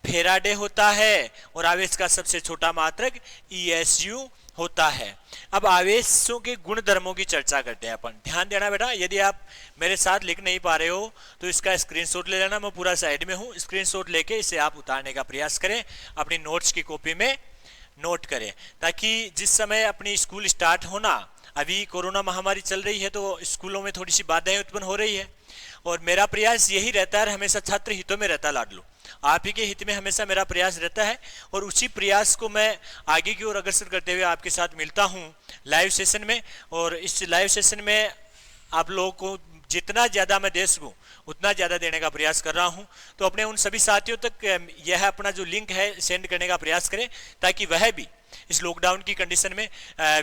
फेराडे होता है, और आवेश का सबसे छोटा मात्रक ईएसयू होता है। अब आवेशों के गुण धर्मों की चर्चा करते हैं अपन। ध्यान देना बेटा, यदि आप मेरे साथ लिख नहीं पा रहे हो तो इसका स्क्रीनशॉट ले लेना, मैं पूरा साइड में हूं। स्क्रीनशॉट लेके इसे आप उतारने का प्रयास करें, अपनी नोट्स की कॉपी में नोट करें, ताकि जिस समय अपनी स्कूल स्टार्ट होना, अभी कोरोना महामारी चल रही है तो स्कूलों में थोड़ी सी बाधाएं उत्पन्न हो रही है, और मेरा प्रयास यही रहता है, हमेशा छात्र हितों में रहता है लाडलो, आप ही के हित में हमेशा मेरा प्रयास रहता है, और उसी प्रयास को मैं आगे की ओर अग्रसर करते हुए आपके साथ मिलता हूं लाइव सेशन में। और इस लाइव सेशन में आप लोगों को जितना ज़्यादा मैं दे सकूँ उतना ज़्यादा देने का प्रयास कर रहा हूं। तो अपने उन सभी साथियों तक यह अपना जो लिंक है सेंड करने का प्रयास करें, ताकि वह भी इस लॉकडाउन की कंडीशन में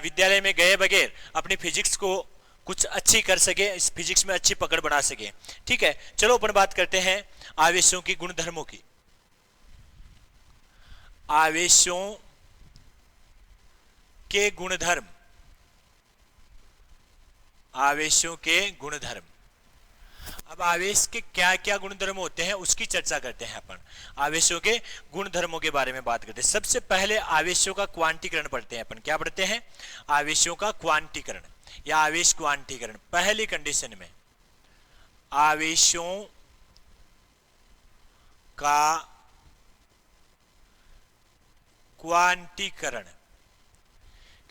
विद्यालय में गए बगैर अपनी फिजिक्स को कुछ अच्छी कर सके, इस फिजिक्स में अच्छी पकड़ बना सके। ठीक है, चलो अपन बात करते हैं आवेशों की गुणधर्मों की। आवेशों के गुणधर्म, आवेशों के गुणधर्म। अब आवेश के क्या क्या गुणधर्म होते हैं उसकी चर्चा करते हैं अपन। आवेशों के गुणधर्मों के बारे में बात करते हैं। सबसे पहले आवेशों का क्वांटीकरण पढ़ते हैं अपन। क्या पढ़ते हैं? आवेशों का क्वांटीकरण या आवेश क्वांटीकरण। पहली कंडीशन में आवेशों का क्वांटीकरण,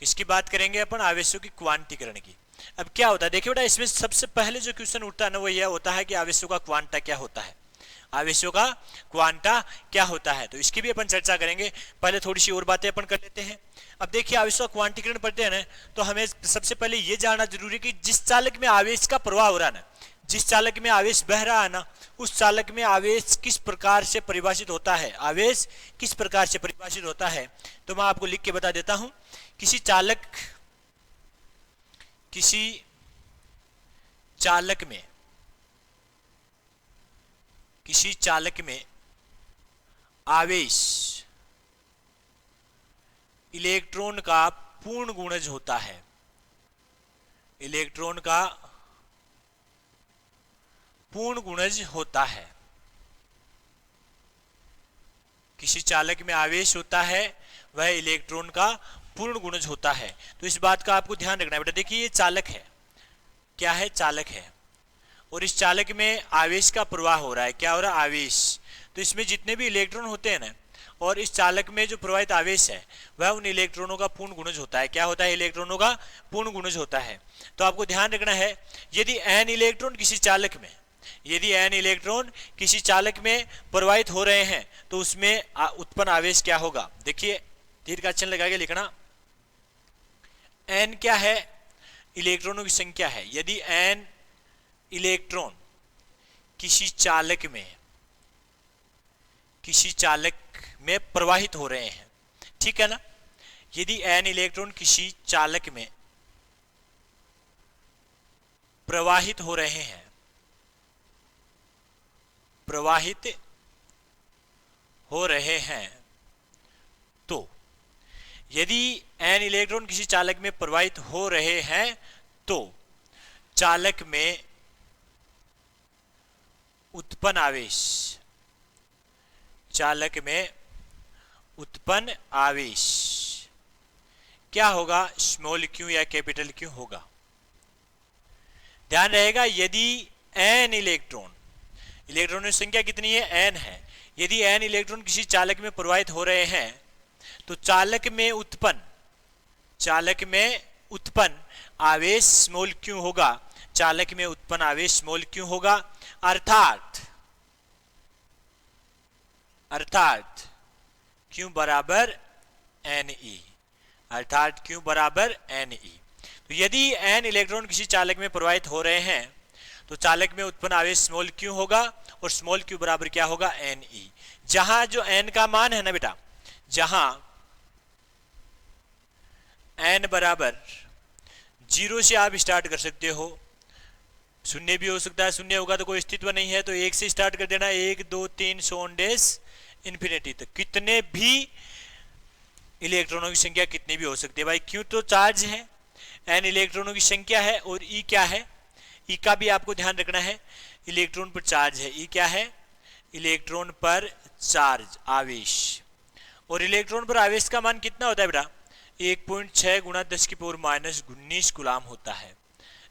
किसकी बात करेंगे अपन? आवेशों की क्वांटीकरण की। अब क्या होता है देखिए बेटा, इसमें सबसे पहले जो क्वेश्चन उठता है ना वो यह होता है कि आवेशों का क्वांटा क्या होता है, आवेशों का क्वांटा क्या होता है। तो इसकी भी अपन चर्चा करेंगे। पहले थोड़ी सी और बातें अपन कर लेते हैं। अब देखिए आवेशों का क्वांटीकरण पढ़ते हैं ना, तो हमें सबसे पहले ये जानना जरूरी है कि जिस चालक में आवेश का प्रवाह हो रहा है ना, जिस चालक में आवेश बह रहा है ना, उस चालक में आवेश किस प्रकार से परिभाषित होता है, आवेश किस प्रकार से परिभाषित होता है। तो मैं आपको लिख के बता देता हूं। किसी चालक में आवेश इलेक्ट्रॉन का पूर्ण गुणज होता है, इलेक्ट्रॉन का पूर्ण गुणज होता है। किसी चालक में आवेश होता है वह इलेक्ट्रॉन का पूर्ण गुणज होता है। तो इस बात का आपको ध्यान रखना है बेटा। देखिए ये चालक है, क्या है, चालक है, और इस चालक में आवेश का प्रवाह हो रहा है। क्या हो रहा है, आवेश। तो इसमें जितने भी इलेक्ट्रॉन होते हैं ना, और इस चालक में जो प्रवाहित आवेश है वह उन इलेक्ट्रॉनों का पूर्ण गुणज होता है। क्या होता है, इलेक्ट्रॉनों का पूर्ण गुणज होता है। तो आपको ध्यान रखना है, यदि n इलेक्ट्रॉन किसी चालक में, यदि n इलेक्ट्रॉन किसी चालक में प्रवाहित हो रहे हैं तो उसमें उत्पन्न आवेश क्या होगा। देखिए तीर का चिन्ह लगा के लिखना। n क्या है, इलेक्ट्रॉनों की संख्या है। यदि n इलेक्ट्रॉन किसी चालक में प्रवाहित हो रहे हैं, ठीक है ना, यदि n इलेक्ट्रॉन किसी चालक में प्रवाहित हो रहे हैं, तो यदि n इलेक्ट्रॉन किसी चालक में प्रवाहित हो रहे हैं तो चालक में उत्पन्न आवेश क्या होगा, स्मॉल क्यू या कैपिटल क्यू होगा। ध्यान रहेगा, यदि n इलेक्ट्रॉनों की संख्या कितनी है, n है। यदि n इलेक्ट्रॉन किसी चालक में प्रवाहित हो रहे हैं तो चालक में उत्पन्न आवेश स्मॉल क्यू होगा। चालक में उत्पन्न आवेश स्मॉल क्यू होगा, अर्थात Q बराबर Ne, तो यदि n इलेक्ट्रॉन किसी चालक में प्रवाहित हो रहे हैं तो चालक में उत्पन्न आवेश स्मॉल q होगा, और स्मॉल q बराबर क्या होगा, Ne। जहां जो n का मान है ना बेटा, जहां n बराबर 0 से आप स्टार्ट कर सकते हो, शून्य भी हो सकता है, शून्य होगा तो कोई अस्तित्व नहीं है, तो 1 से स्टार्ट कर देना, 1 2 3 सो ऑन डेज इन्फिनिटी तक। कितने भी इलेक्ट्रॉनों की संख्या कितनी भी हो सकती है भाई, क्यों तो चार्ज है, n इलेक्ट्रॉनों की संख्या है, और E क्या है, E का भी आपको ध्यान रखना है, इलेक्ट्रॉन पर चार्ज है। E क्या है, इलेक्ट्रॉन पर चार्ज, आवेश। और इलेक्ट्रॉन पर आवेश का मान कितना होता है बेटा, 1.6 गुणा 10⁻⁻19 कूलाम होता है।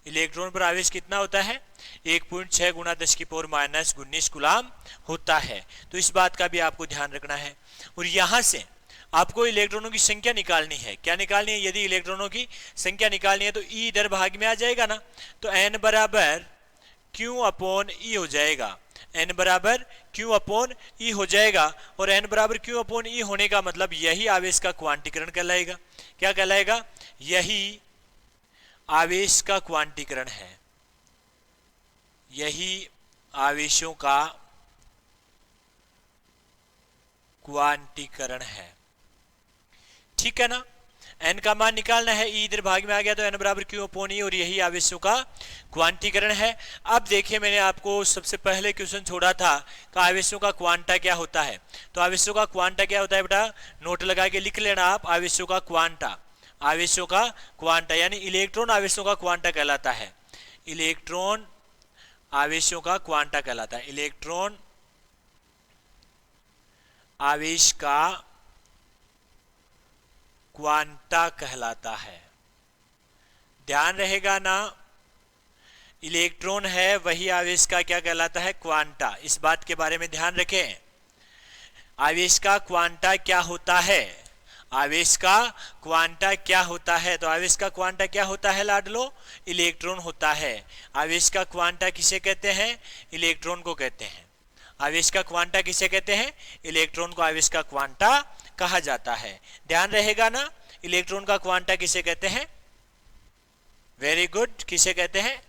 इलेक्ट्रॉन पर आवेश कितना होता है, 1.6 गुणा 10⁻⁻19 कूलाम होता है। तो इस बात का भी आपको ध्यान रखना है। और यहां से आपको इलेक्ट्रॉनों की संख्या निकालनी है। क्या निकालनी है, यदि इलेक्ट्रॉनों की संख्या निकालनी है तो E इधर भाग में आ जाएगा ना, तो n बराबर Q अपॉन E हो जाएगा, n बराबर Q अपॉन E हो जाएगा। और n बराबर Q अपॉन E होने का मतलब यही आवेश का क्वांटीकरण कहलाएगा। क्या कहलाएगा, यही आवेश का क्वांटीकरण है, यही आवेशों का क्वांटीकरण है, ठीक है ना। n का मान निकालना है, E इधर भाग में आ गया तो n बराबर Q अपॉन E, और यही आवेशों का क्वांटीकरण है। अब देखिए मैंने आपको सबसे पहले क्वेश्चन छोड़ा था कि आवेशों का क्वांटा क्या होता है। तो आवेशों का क्वांटा क्या होता है बेटा, नोट लगा के लिख लेना आप, आवेशों का क्वांटा यानी इलेक्ट्रॉन आवेशों का क्वांटा कहलाता है। इलेक्ट्रॉन आवेशों का क्वांटा कहलाता है, इलेक्ट्रॉन आवेश का क्वांटा कहलाता है। ध्यान रहेगा ना, इलेक्ट्रॉन है वही आवेश का क्या कहलाता है, क्वांटा। इस बात के बारे में ध्यान रखें, आवेश का क्वांटा क्या होता है, आवेश का क्वांटा क्या होता है। तो आवेश का क्वांटा क्या होता है लाडलो, इलेक्ट्रॉन होता है। आवेश का क्वांटा किसे कहते हैं, इलेक्ट्रॉन को कहते हैं। आवेश का क्वांटा किसे कहते हैं, इलेक्ट्रॉन को आवेश का क्वांटा कहा जाता है। ध्यान रहेगा ना, इलेक्ट्रॉन का क्वांटा किसे कहते हैं, वेरी गुड, किसे कहते हैं,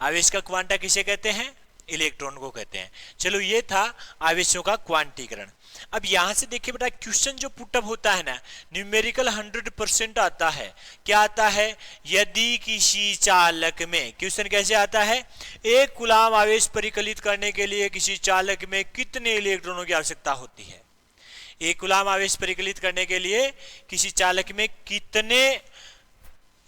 आवेश का क्वांटा किसे कहते हैं, इलेक्ट्रॉन को कहते हैं। चलो ये था आवेशों का क्वांटीकरण। अब यहां से देखिए बेटा, क्वेश्चन जो पुटअप होता है ना, न्यूमेरिकल 100% आता है। क्या आता है, यदि किसी चालक में, क्वेश्चन कैसे आता है, 1 कूलाम आवेश परिकलित करने के लिए किसी चालक में कितने इलेक्ट्रॉनों की आवश्यकता होती है। 1 कूलाम आवेश परिकलित करने के लिए किसी चालक में कितने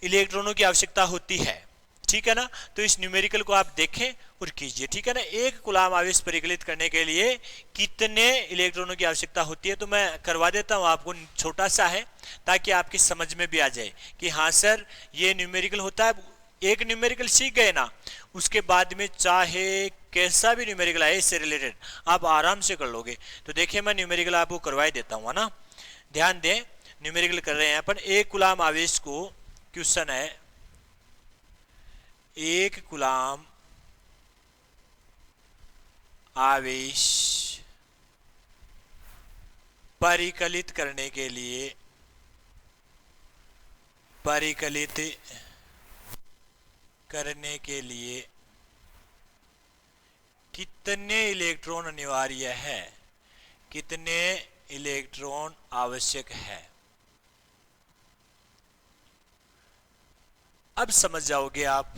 इलेक्ट्रॉनों की आवश्यकता होती है, ठीक है ना। तो इस न्यूमेरिकल को आप देखें और कीजिए, ठीक है ना। एक कूलाम आवेश परिकलित करने के लिए कितने इलेक्ट्रॉनों की आवश्यकता होती है, तो मैं करवा देता हूं आपको, छोटा सा है ताकि आपकी समझ में भी आ जाए कि हाँ सर ये न्यूमेरिकल होता है। एक न्यूमेरिकल सीख गए ना, उसके बाद में चाहे कैसा भी न्यूमेरिकल आए इससे रिलेटेड आप आराम से कर लोगे। तो देखिए मैं न्यूमेरिकल आपको करवाई देता हूँ, है ना। ध्यान दें, न्यूमेरिकल कर रहे हैं अपन। एक कूलाम आवेश को, क्वेश्चन है, एक कूलाम आवेश परिकलित करने के लिए कितने इलेक्ट्रॉन अनिवार्य है, कितने इलेक्ट्रॉन आवश्यक है। अब समझ जाओगे आप,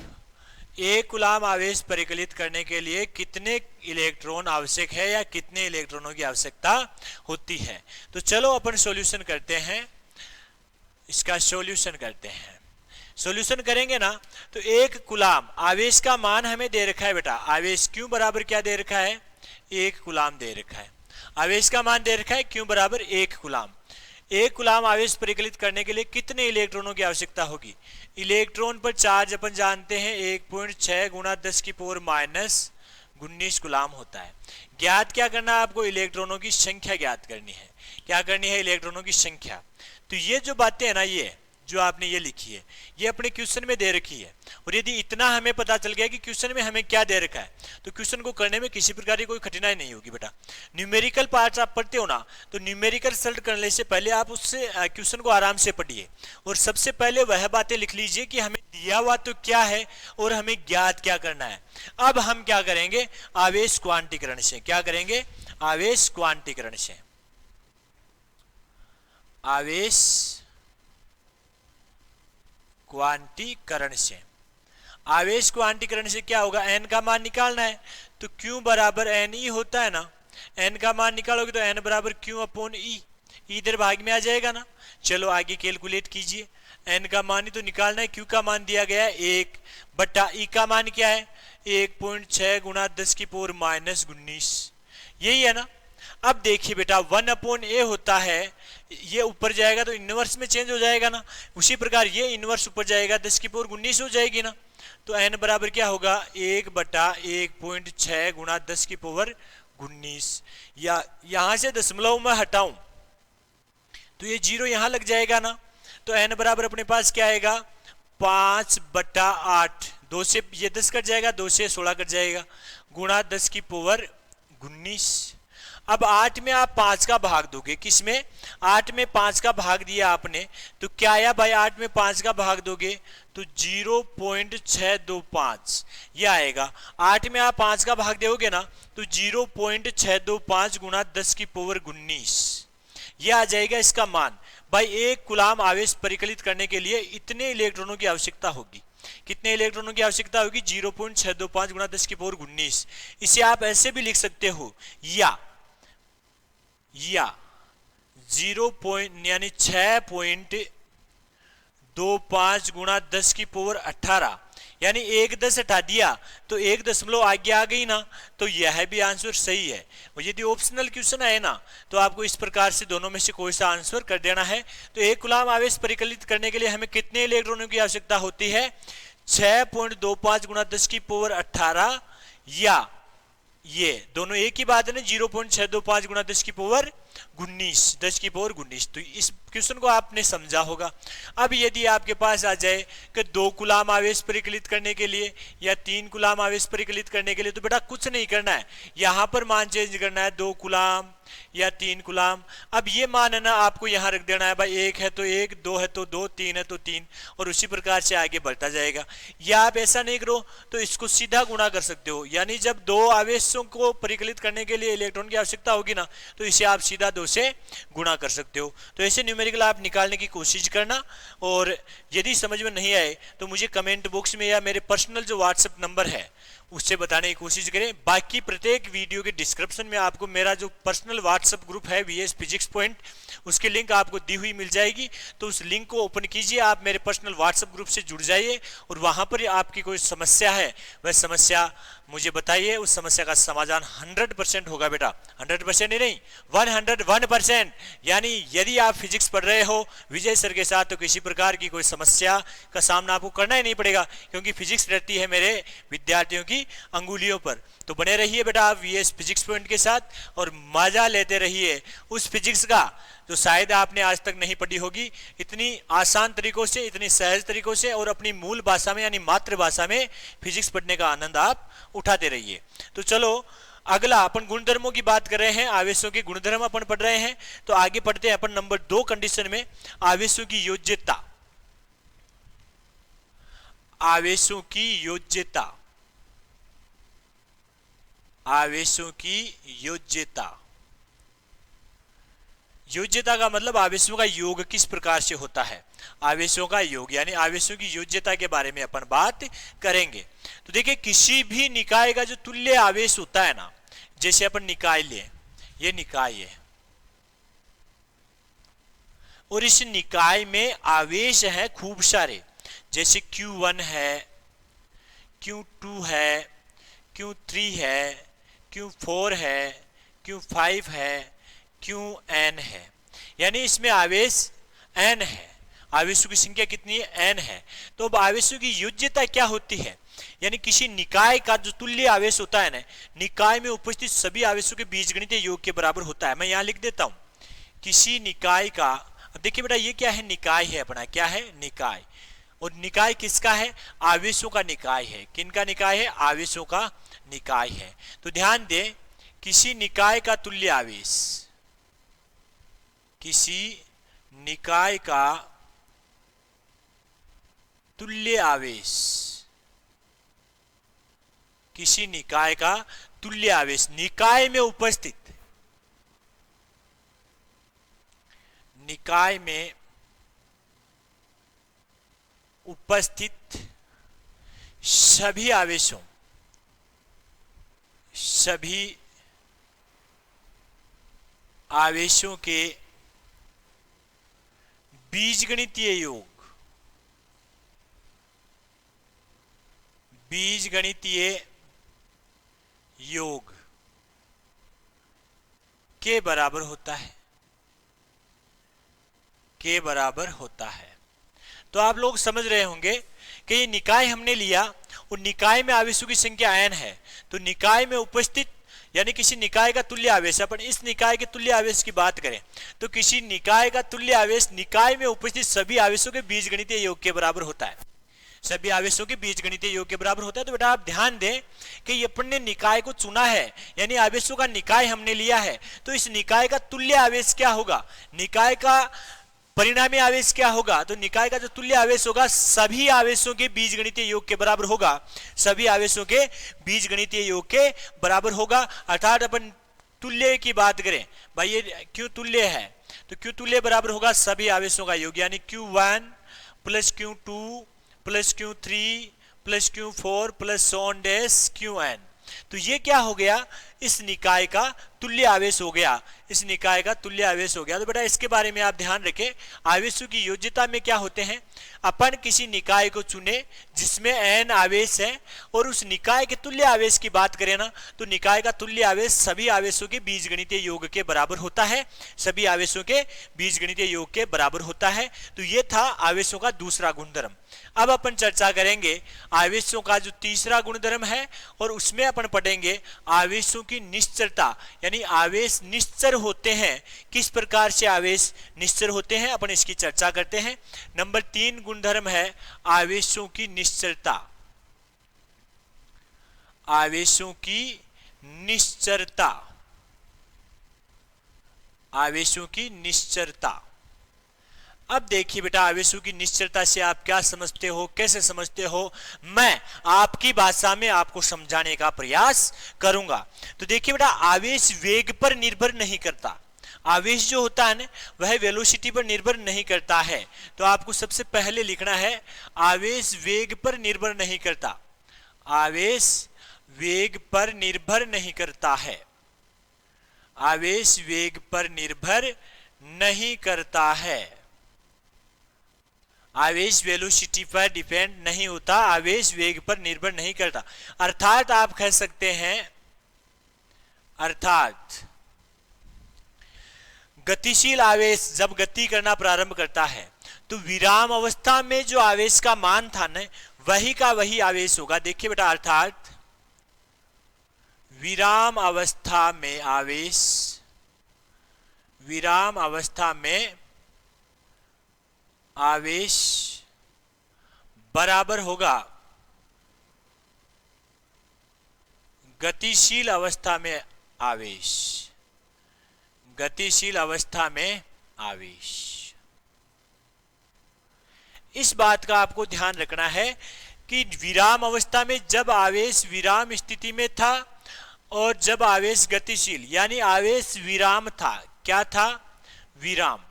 एक कूलाम आवेश परिकलित करने के लिए कितने इलेक्ट्रॉन आवश्यक है या कितने इलेक्ट्रॉनों की आवश्यकता होती है। तो चलो अपन सॉल्यूशन करते हैं, इसका सॉल्यूशन करते हैं। सॉल्यूशन करेंगे ना, तो एक कूलाम आवेश का मान हमें दे रखा है बेटा, आवेश क्यू बराबर क्या दे रखा है, एक कूलाम दे रखा है। आवेश का मान दे रखा है क्यू बराबर एक कूलाम। एक कूलाम आवेश परिकलित करने के लिए कितने इलेक्ट्रॉनों की आवश्यकता होगी। इलेक्ट्रॉन पर चार्ज अपन जानते हैं 1.6 गुणा 10 की पावर माइनस 19 कूलाम होता है। ज्ञात क्या करना है आपको, इलेक्ट्रॉनों की संख्या ज्ञात करनी है। क्या करनी है, इलेक्ट्रॉनों की संख्या। तो ये जो बातें है ना, ये जो आपने ये लिखी है, ये अपने क्वेश्चन में दे रखी है। और यदि इतना हमें पता चल गया कि क्वेश्चन में हमें क्या दे रखा है, तो क्वेश्चन को करने में किसी प्रकार की कोई कठिनाई नहीं होगी बेटा। न्यूमेरिकल पार्ट्स आप पढ़ते हो ना, तो न्यूमेरिकल सॉल्व करने से पहले आप उससे क्वेश्चन को आराम से पढ़िए और सबसे पहले वह बातें लिख लीजिए कि हमें दिया हुआ तो क्या है और हमें ज्ञात क्या करना है। अब हम क्या करेंगे, आवेश क्वांटीकरण से। क्या करेंगे, आवेश क्वांटीकरण से। आवेश क्वांटीकरण से, आवेश क्वांटीकरण से क्या होगा, एन का मान निकालना है। तो क्यू बराबर एन ई होता है ना, एन का मान निकालोगे तो एन बराबर क्यू अपॉन ई, इधर भाग में आ जाएगा ना। चलो आगे कैलकुलेट कीजिए, एन का मान ही तो निकालना है, क्यू का मान दिया गया है 1 बटा ई का मान क्या है 1.6 गुणा 10 की पावर माइनस 19, यही है ना। अब देखिए बेटा 1 अपॉन ए होता है, ये ऊपर जाएगा तो इनवर्स में चेंज हो जाएगा ना, उसी प्रकार ये इनवर्स ऊपर जाएगा 10 की पावर 19 हो जाएगी ना। तो n बराबर क्या होगा 1 बटा 1.6 गुणा 10 की पावर 19, या यहां से दशमलव में हटाऊं तो ये 0 यहां लग जाएगा ना। तो n बराबर अपने पास क्या आएगा 5 बटा 8, 2 से ये 10 कट जाएगा, 2 से 16 कट जाएगा, गुणा 10 की पावर 19। अब 8 में आप 5 का भाग दोगे, किसमें 8 में 5 का भाग दिया आपने, तो क्या आया भाई 8 में 5 का भाग दोगे तो 0.625 ये आएगा। 8 में आप 5 का भाग दोगे ना तो 0.625 गुणा 10 की पावर 19 ये आ जाएगा इसका मान। भाई एक कूलाम आवेश परिकलित करने के लिए इतने इलेक्ट्रॉनों की आवश्यकता होगी। कितने इलेक्ट्रॉनों की आवश्यकता होगी 0.625 गुणा 10 की पावर 19। इसे आप ऐसे भी लिख सकते हो, या 0 यानी 6.25 गुणा 10 की पावर 18, यानी 1 10 हटा दिया तो 1 दशमलव आगे आ गई ना, तो यह भी आंसर सही है। और यदि ऑप्शनल क्वेश्चन है ना तो आपको इस प्रकार से दोनों में से कोई सा आंसर कर देना है। तो एक कूलाम आवेश परिकलित करने के लिए हमें कितने इलेक्ट्रॉनों की आवश्यकता होती है 6.25 गुणा 10 की पावर 18, या ये दोनों एक ही बात है ना 0.625 गुणा 10 की पावर 19, 10 की पावर 19। तो इस क्वेश्चन को आपने समझा होगा। अब यदि आपके पास आ जाए कि 2 कूलाम आवेश परिकलित करने के लिए या 3 कूलाम आवेश परिकलित करने के लिए, तो बेटा कुछ नहीं करना है, यहां पर मान चेंज करना है 2 कूलाम या 3 कूलाम। अब ये मान है ना आपको यहां रख देना है, भाई 1 है तो 1, 2 है तो 2, 3 है तो 3, और उसी प्रकार से आगे बढ़ता जाएगा। या आप ऐसा नहीं करो तो इसको सीधा गुणा कर सकते हो, यानी जब 2 आवेशों को परिकलित करने के लिए इलेक्ट्रॉन की आवश्यकता होगी ना तो इसे आप सीधा 2 से गुणा कर सकते हो। तो ऐसे न्यूमेरिकल आप निकालने की कोशिश करना, और यदि समझ में नहीं आए तो मुझे कमेंट बॉक्स में या मेरे पर्सनल जो व्हाट्सएप नंबर है उससे बताने की कोशिश करें। बाकी प्रत्येक वीडियो के डिस्क्रिप्शन में आपको मेरा जो पर्सनल व्हाट्सएप ग्रुप है वीएस फिजिक्स पॉइंट, उसकी लिंक आपको दी हुई मिल जाएगी। तो उस लिंक को ओपन कीजिए, आप मेरे पर्सनल व्हाट्सएप ग्रुप से जुड़ जाइए और वहां पर आपकी कोई समस्या है वह समस्या मुझे बताइए, उस समस्या का समाधान 100% होगा बेटा। 100% ही नहीं, 101%। यानी यदि आप फिजिक्स पढ़ रहे हो विजय सर के साथ तो किसी प्रकार की कोई समस्या का सामना आपको करना ही नहीं पड़ेगा, क्योंकि फिजिक्स रहती है मेरे विद्यार्थियों की अंगुलियों पर। तो बने रहिए बेटा आप वीएस फिजिक्स पॉइंट के साथ और मजा लेते रहिए उस फिजिक्स का जो शायद आपने आज तक नहीं पढ़ी होगी, इतनी आसान तरीकों से, इतनी सहज तरीकों से और अपनी मूल भाषा में यानी मातृभाषा में फिजिक्स पढ़ने का आनंद आप उठाते रहिए। तो चलो अगला अपन गुणधर्मों की बात कर रहे हैं, आवेशों के गुणधर्म अपन पढ़ रहे हैं। तो आगे पढ़ते हैं अपन नंबर 2 कंडीशन में, आवेशों की योज्यता। आवेशों की योज्यता, आवेशों की योज्यता। योज्यता का मतलब आवेशों का योग किस प्रकार से होता है, आवेशों का योग यानी आवेशों की योज्यता के बारे में अपन बात करेंगे। तो देखिए किसी भी निकाय का जो तुल्य आवेश होता है ना, जैसे अपन निकाय ले, ये निकाय है और इस निकाय में आवेश है खूब सारे, जैसे Q1 है, Q2 है, Q3 है, Q4 है, Q5 है, Qn है। यानी इसमें आवेश n है, आवेशों की संख्या कितनी है, n है। तो अब आवेशों की योज्यता क्या होती है, यानी किसी निकाय का जो तुल्य आवेश होता है ना, निकाय में उपस्थित सभी आवेशों के बीजगणितीय योग के बराबर होता है। मैं यहां लिख देता हूं किसी निकाय का। अब देखिए बेटा ये क्या है, निकाय है अपना, क्या है, निकाय। और निकाय किसका है, आवेशों का निकाय है। किनका निकाय है, आवेशों का निकाय है। तो ध्यान दें किसी निकाय का तुल्य आवेश, किसी निकाय का तुल्य आवेश, किसी निकाय का तुल्य आवेश निकाय में उपस्थित, निकाय में उपस्थित सभी आवेशों, सभी आवेशों के बीजगणितीय योग, बीजगणितीय योग के बराबर होता है, के बराबर होता है। तो आप लोग समझ रहे होंगे कि ये निकाय हमने लिया और निकाय में आवेशों की संख्या n है। तो निकाय में उपस्थित यानी किसी निकाय का तुल्य आवेश, अपन इस निकाय के तुल्य आवेश की बात करें तो किसी निकाय का तुल्य आवेश निकाय में उपस्थित सभी आवेशों के बीजगणितीय योग के बराबर होता है, सभी आवेशों के बीजगणितीय योग के बराबर होता है। तो बेटा आप ध्यान दें कि ये अपन ने निकाय को चुना है, यानी आवेशों का निकाय हमने लिया है। तो इस निकाय का तुल्य आवेश क्या होगा, निकाय का परिणामी आवेश क्या होगा, तो निकाय का जो तुल्य आवेश होगा सभी आवेशों के बीजगणितीय योग के बराबर होगा, सभी आवेशों के बीजगणितीय योग के बराबर होगा। अर्थात अपन तुल्य की बात करें भाई, ये क्यों तुल्य है, तो क्यों तुल्य बराबर होगा सभी आवेशों का योग, यानी Q1 plus Q2 plus Q3 plus Q4 plus so on dash Qn। तो ये क्या हो गया, इस निकाय का तुल्य आवेश हो गया, इस निकाय का तुल्य आवेश हो गया। तो बेटा इसके बारे में आप ध्यान रखें, आवेशों की योज्यता में क्या होते हैं, अपन किसी निकाय को चुने जिसमें n आवेश है और उस निकाय के तुल्य आवेश की बात करें ना, तो निकाय का तुल्य आवेश सभी आवेशों के बीजगणितीय योग के बराबर होता है, सभी आवेशों के बीजगणितीय योग के बराबर होता है। तो ये था आवेशों का दूसरा गुणधर्म। अब अपन चर्चा करेंगे आवेशों का जो तीसरा गुणधर्म है और उसमें अपन पढ़ेंगे आवेशों की निश्चरता, यानी आवेश निश्चर होते हैं, किस प्रकार से आवेश निश्चर होते हैं अपन इसकी चर्चा करते हैं। नंबर 3 गुणधर्म है आवेशों की निश्चरता, आवेशों की निश्चरता, आवेशों की निश्चरता। अब देखिए बेटा आवेशों की निश्चलता से आप क्या समझते हो, कैसे समझते हो, मैं आपकी भाषा में आपको समझाने का प्रयास करूंगा। तो देखिए बेटा आवेश वेग पर निर्भर नहीं करता, आवेश जो होता है ना वह वेलोसिटी पर निर्भर नहीं करता है। तो आपको सबसे पहले लिखना है आवेश वेग पर निर्भर नहीं करता, आवेश वेग पर निर्भर नहीं करता है। आवेश वेग पर निर्भर नहीं करता है। आवेश वेलोसिटी पर डिपेंड नहीं होता, आवेश वेग पर निर्भर नहीं करता। अर्थात आप कह सकते हैं, अर्थात गतिशील आवेश जब गति करना प्रारंभ करता है तो विराम अवस्था में जो आवेश का मान था ना, वही का वही आवेश होगा। देखिए बेटा, अर्थात विराम अवस्था में आवेश, विराम अवस्था में आवेश बराबर होगा गतिशील अवस्था में आवेश, गतिशील अवस्था में आवेश। इस बात का आपको ध्यान रखना है कि विराम अवस्था में जब आवेश विराम स्थिति में था और जब आवेश गतिशील, यानी आवेश विराम था, क्या था? विराम,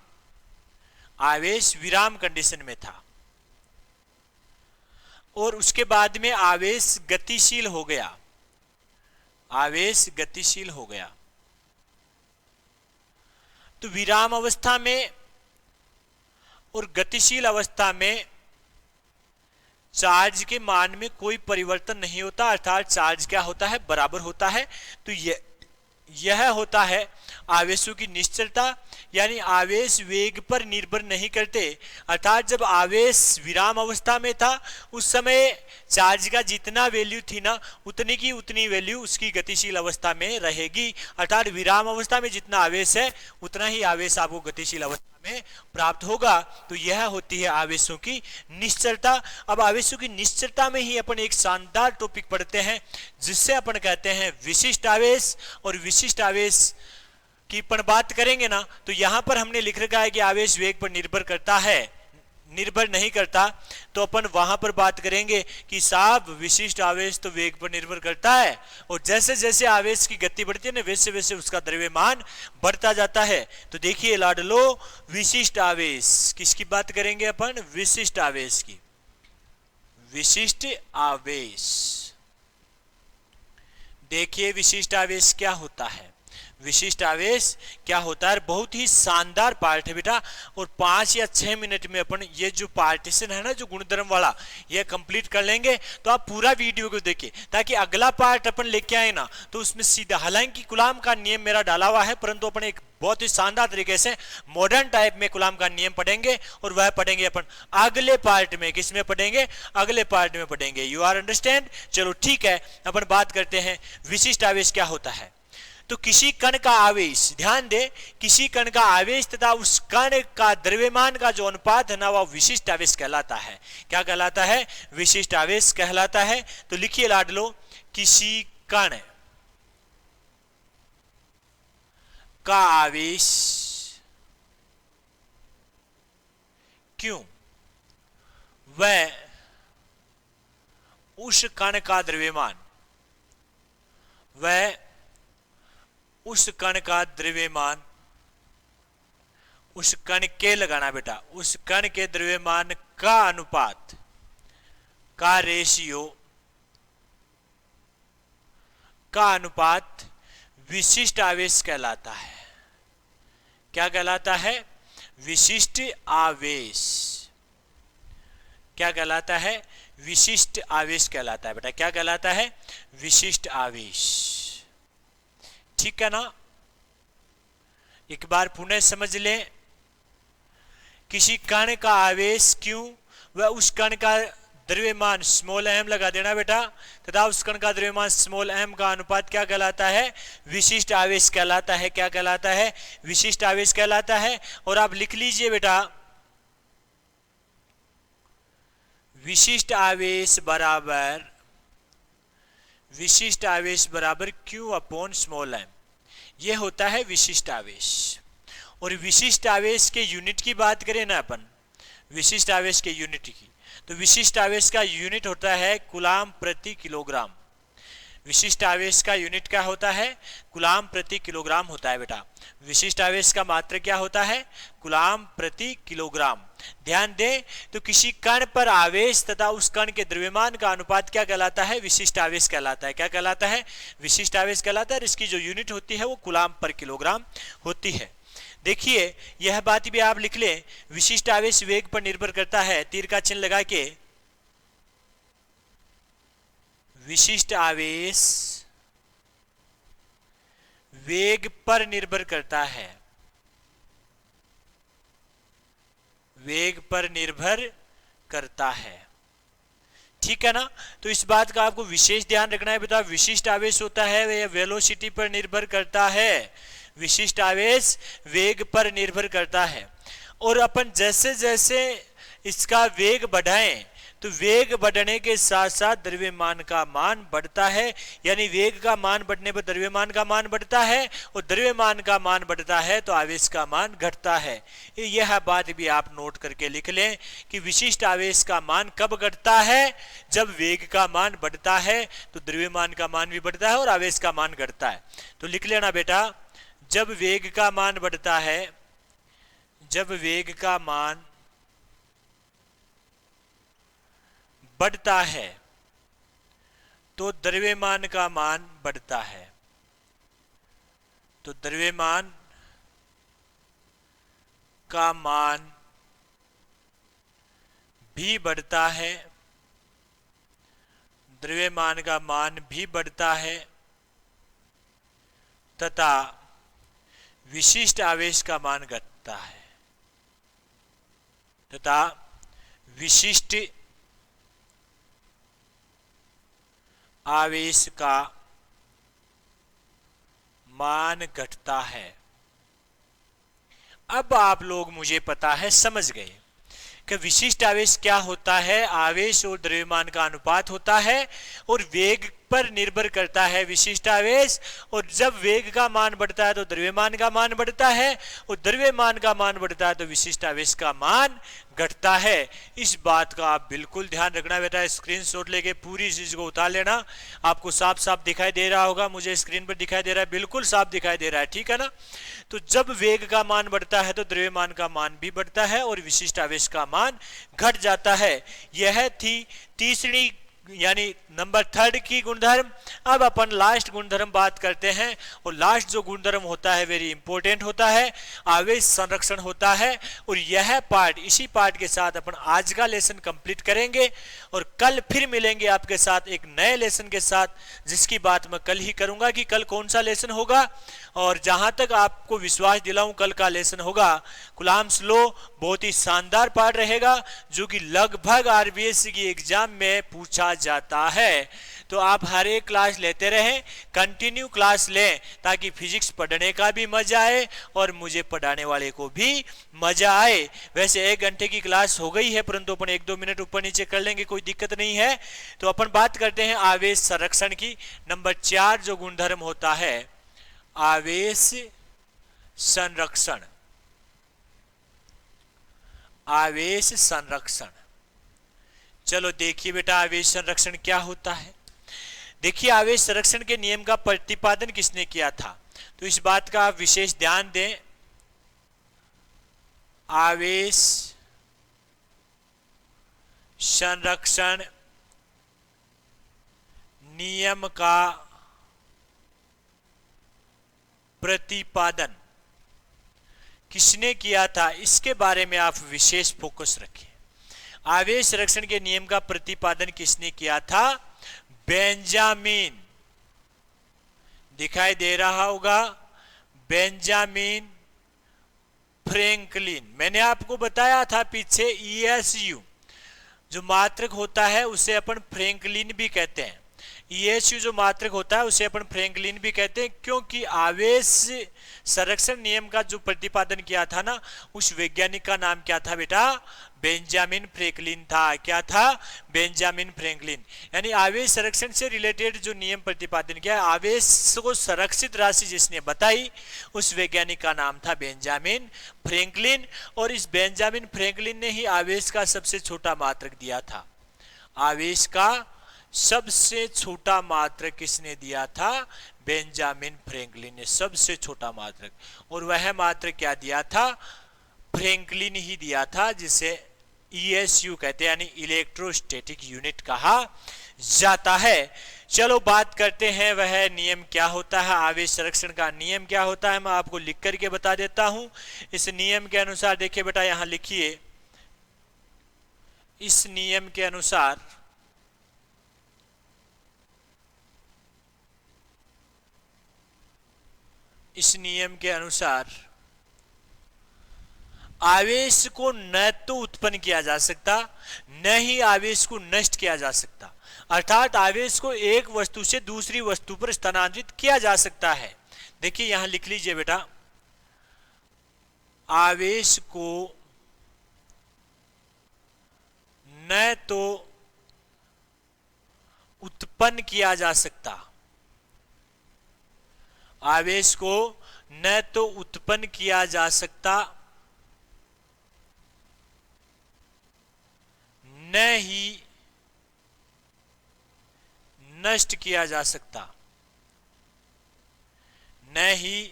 आवेश विराम कंडीशन में था और उसके बाद में आवेश गतिशील हो गया, आवेश गतिशील हो गया। तो विराम अवस्था में और गतिशील अवस्था में चार्ज के मान में कोई परिवर्तन नहीं होता, अर्थात चार्ज क्या होता है? बराबर होता है। तो यह होता है आवेशों की निश्चलता, यानी आवेश वेग पर निर्भर नहीं करते। अर्थात जब आवेश विराम अवस्था में था उस समय चार्ज का जितना वैल्यू थी ना, उतनी की उतनी वैल्यू उसकी गतिशील अवस्था में रहेगी। अर्थात विराम अवस्था में जितना आवेश है उतना ही आवेश आपको गतिशील अवस्था में प्राप्त होगा। तो यह होती है आवेशों की निश्चलता। अब आवेशों की निश्चलता में ही अपन एक शानदार टॉपिक पढ़ते हैं जिससे अपन कहते हैं विशिष्ट आवेश। और विशिष्ट आवेश की अपन बात करेंगे ना, तो यहां पर हमने लिख रखा है कि आवेश वेग पर निर्भर करता है, निर्भर नहीं करता। तो अपन वहां पर बात करेंगे कि साहब विशिष्ट आवेश तो वेग पर निर्भर करता है, और जैसे जैसे आवेश की गति बढ़ती है ना, वैसे वैसे उसका द्रव्यमान बढ़ता जाता है। तो देखिए लाडलो, विशिष्ट आवेश किसकी बात करेंगे अपन? विशिष्ट आवेश की। विशिष्ट आवेश, देखिए विशिष्ट आवेश क्या होता है। विशिष्ट आवेश क्या होता है? बहुत ही शानदार पार्ट है बेटा, और 5 या 6 मिनट में अपन ये जो पार्टीशन है ना, जो गुणधर्म वाला, ये कंप्लीट कर लेंगे। तो आप पूरा वीडियो को देखिए ताकि अगला पार्ट अपन लेके आए ना तो उसमें सीधा, हालांकि कूलाम का नियम मेरा डाला हुआ है, परंतु अपन एक बहुत ही शानदार तरीके से मॉडर्न टाइप में कूलाम का नियम पढ़ेंगे, और वह पढ़ेंगे अपन अगले पार्ट में। किसमें पढ़ेंगे? अगले पार्ट में पढ़ेंगे। You are understand? चलो ठीक है, अपन बात करते हैं विशिष्ट आवेश क्या होता है। तो किसी कण का आवेश, ध्यान दे, किसी कण का आवेश तथा उस कण का द्रव्यमान का जो अनुपात है ना, वह विशिष्ट आवेश कहलाता है। क्या कहलाता है? विशिष्ट आवेश कहलाता है। तो लिखिए लाडलो, किसी कण का आवेश क्यों वह उस कण का द्रव्यमान, वह उस कण का द्रव्यमान, उस कण के लगाना बेटा, उस कण के द्रव्यमान का अनुपात, का रेशियो, का अनुपात विशिष्ट आवेश कहलाता है। क्या कहलाता है? विशिष्ट आवेश। क्या कहलाता है? विशिष्ट आवेश कहलाता है बेटा। क्या कहलाता है? विशिष्ट आवेश। ठीक है ना? एक बार पुनः समझ लें, किसी कण का आवेश क्यों वह उस कण का द्रव्यमान स्मॉल एम लगा देना बेटा, तथा उस कण का द्रव्यमान स्मॉल एम का अनुपात क्या कहलाता है? विशिष्ट आवेश कहलाता है। क्या कहलाता है? विशिष्ट आवेश कहलाता है। और आप लिख लीजिए बेटा, विशिष्ट आवेश बराबर, विशिष्ट आवेश बराबर Q अपॉन स्मॉल एम, यह होता है विशिष्ट आवेश। और विशिष्ट आवेश के यूनिट की बात करें ना अपन, विशिष्ट आवेश के यूनिट की, तो विशिष्ट आवेश का यूनिट होता है कूलाम प्रति किलोग्राम। विशिष्ट आवेश का यूनिट क्या होता है? कूलाम प्रति किलोग्राम होता है बेटा। विशिष्ट आवेश का मात्रक क्या होता है? कूलाम प्रति किलोग्राम। ध्यान दें तो किसी कण पर आवेश तथा उस कण के द्रव्यमान का अनुपात क्या कहलाता है? विशिष्ट आवेश कहलाता है। क्या कहलाता है? विशिष्ट आवेश कहलाता है। और इसकी जो यूनिट होती है वो कूलाम पर किलोग्राम होती है। देखिए यह बात भी आप लिख लें, विशिष्ट आवेश वेग पर निर्भर करता है, तीर का चिन्ह लगा के, विशिष्ट आवेश वेग पर निर्भर करता है, वेग पर निर्भर करता है। ठीक है ना? तो इस बात का आपको विशेष ध्यान रखना है बेटा। विशिष्ट आवेश होता है वह वेलोसिटी पर निर्भर करता है, विशिष्ट आवेश वेग पर निर्भर करता है। और अपन जैसे जैसे इसका वेग बढ़ाएं तो वेग बढ़ने के साथ साथ द्रव्यमान का मान बढ़ता है, यानी वेग का मान बढ़ने पर द्रव्यमान का मान बढ़ता है और द्रव्यमान का मान बढ़ता है तो आवेश का मान घटता है। यह बात भी आप नोट करके लिख लें कि विशिष्ट आवेश का मान कब घटता है? जब वेग का मान बढ़ता है तो द्रव्यमान का मान भी बढ़ता है और आवेश का मान घटता है। तो लिख लेना बेटा, जब वेग का मान बढ़ता है, जब वेग का मान बढ़ता है तो द्रव्यमान का मान बढ़ता है, तो द्रव्यमान का मान भी बढ़ता है, द्रव्यमान का मान भी बढ़ता है तथा विशिष्ट आवेश का मान घटता है, तथा विशिष्ट आवेश का मान घटता है। अब आप लोग मुझे पता है समझ गए कि विशिष्ट आवेश क्या होता है। आवेश और द्रव्यमान का अनुपात होता है और वेग पर निर्भर करता है विशिष्ट आवेश, और जब वेग का मान बढ़ता है तो द्रव्यमान का मान बढ़ता है और द्रव्यमान का मान बढ़ता है तो विशिष्ट आवेश का मान घटता है। इस बात का आप बिल्कुल ध्यान रखना बेटा। स्क्रीनशॉट लेके पूरी चीज को उतार लेना। आपको साफ साफ दिखाई दे रहा होगा, मुझे स्क्रीन पर दिखाई दे रहा है, बिल्कुल साफ दिखाई दे रहा है। ठीक है ना? तो जब वेग का मान बढ़ता है तो द्रव्यमान का मान भी बढ़ता है और विशिष्ट आवेश का मान घट जाता है। यह थी तीसरी यानी नंबर 3 की गुणधर्म। अब अपन लास्ट गुणधर्म बात करते हैं, और लास्ट जो गुणधर्म होता है वेरी इंपॉर्टेंट होता है, आवेश संरक्षण होता है। और यह पार्ट, इसी पार्ट के साथ अपन आज का लेसन कंप्लीट करेंगे और कल फिर मिलेंगे आपके साथ एक नए लेसन के साथ, जिसकी बात मैं कल ही करूंगा कि कल कौन सा लेसन होगा। और जहां तक आपको विश्वास दिलाऊं, कल का लेसन होगा कूलाम्स लॉ। बहुत ही शानदार पार्ट रहेगा जो कि लगभग आरबीएससी की एग्जाम में पूछा जाता है। तो आप हर एक क्लास लेते रहें, कंटिन्यू क्लास लें, ताकि फिजिक्स पढ़ने का भी मजा आए और मुझे पढ़ाने वाले को भी मजा आए। वैसे 1 घंटे की क्लास हो गई है, परंतु अपन 1-2 मिनट ऊपर नीचे कर लेंगे, कोई दिक्कत नहीं है। तो अपन बात करते हैं आवेश संरक्षण की। नंबर 4 जो गुणधर्म होता है, आवेश संरक्षण। आवेश संरक्षण, चलो देखिए बेटा आवेश संरक्षण क्या होता है। देखिए आवेश संरक्षण के नियम का प्रतिपादन किसने किया था, तो इस बात का आप विशेष ध्यान दें। आवेश संरक्षण नियम का प्रतिपादन किसने किया था, इसके बारे में आप विशेष फोकस रखें। आवेश संरक्षण के नियम का प्रतिपादन किसने किया था? बेंजामिन, दिखाई दे रहा होगा, बेंजामिन फ्रैंकलिन। मैंने आपको बताया था पीछे ईएसयू जो मात्रक होता है उसे अपन फ्रैंकलिन भी कहते हैं। ईएसयू जो मात्रक होता है उसे अपन फ्रैंकलिन भी कहते हैं, क्योंकि आवेश संरक्षण नियम का जो प्रतिपादन किया था ना, उस वैज्ञानिक का नाम क्या था बेटा? बेंजामिन फ्रैंकलिन था। क्या था? Benjamin Franklin. यानी आवेश संरक्षण से रिलेटेड जो नियम प्रतिपादन किया, आवेश को संरक्षित राशि जिसने बताई, उस वैज्ञानिक का नाम था बेंजामिन फ्रैंकलिन। और इस बेंजामिन फ्रैंकलिन ने ही आवेश का सबसे छोटा मात्रक दिया था। आवेश का सबसे छोटा मात्रक किसने दिया था? बेंजामिन फ्रैंकलिन ने सबसे छोटा मात्रक, और वह मात्रक क्या दिया था? फ्रैंकलिन ही दिया था, जिसे ESU कहते हैं, यानी इलेक्ट्रोस्टैटिक यूनिट कहा जाता है। चलो बात करते हैं वह नियम क्या होता है, आवेश संरक्षण का नियम क्या होता है। मैं आपको लिख करके बता देता हूं। इस नियम के अनुसार देखिए बेटा, यहां लिखिए, इस नियम के अनुसार आवेश को न तो उत्पन्न किया जा सकता, न ही आवेश को नष्ट किया जा सकता। अर्थात आवेश को एक वस्तु से दूसरी वस्तु पर स्थानांतरित किया जा सकता है। देखिए यहां लिख लीजिए बेटा, आवेश को न तो उत्पन्न किया जा सकता, आवेश को न तो उत्पन्न किया जा सकता, न ही नष्ट किया जा सकता, न ही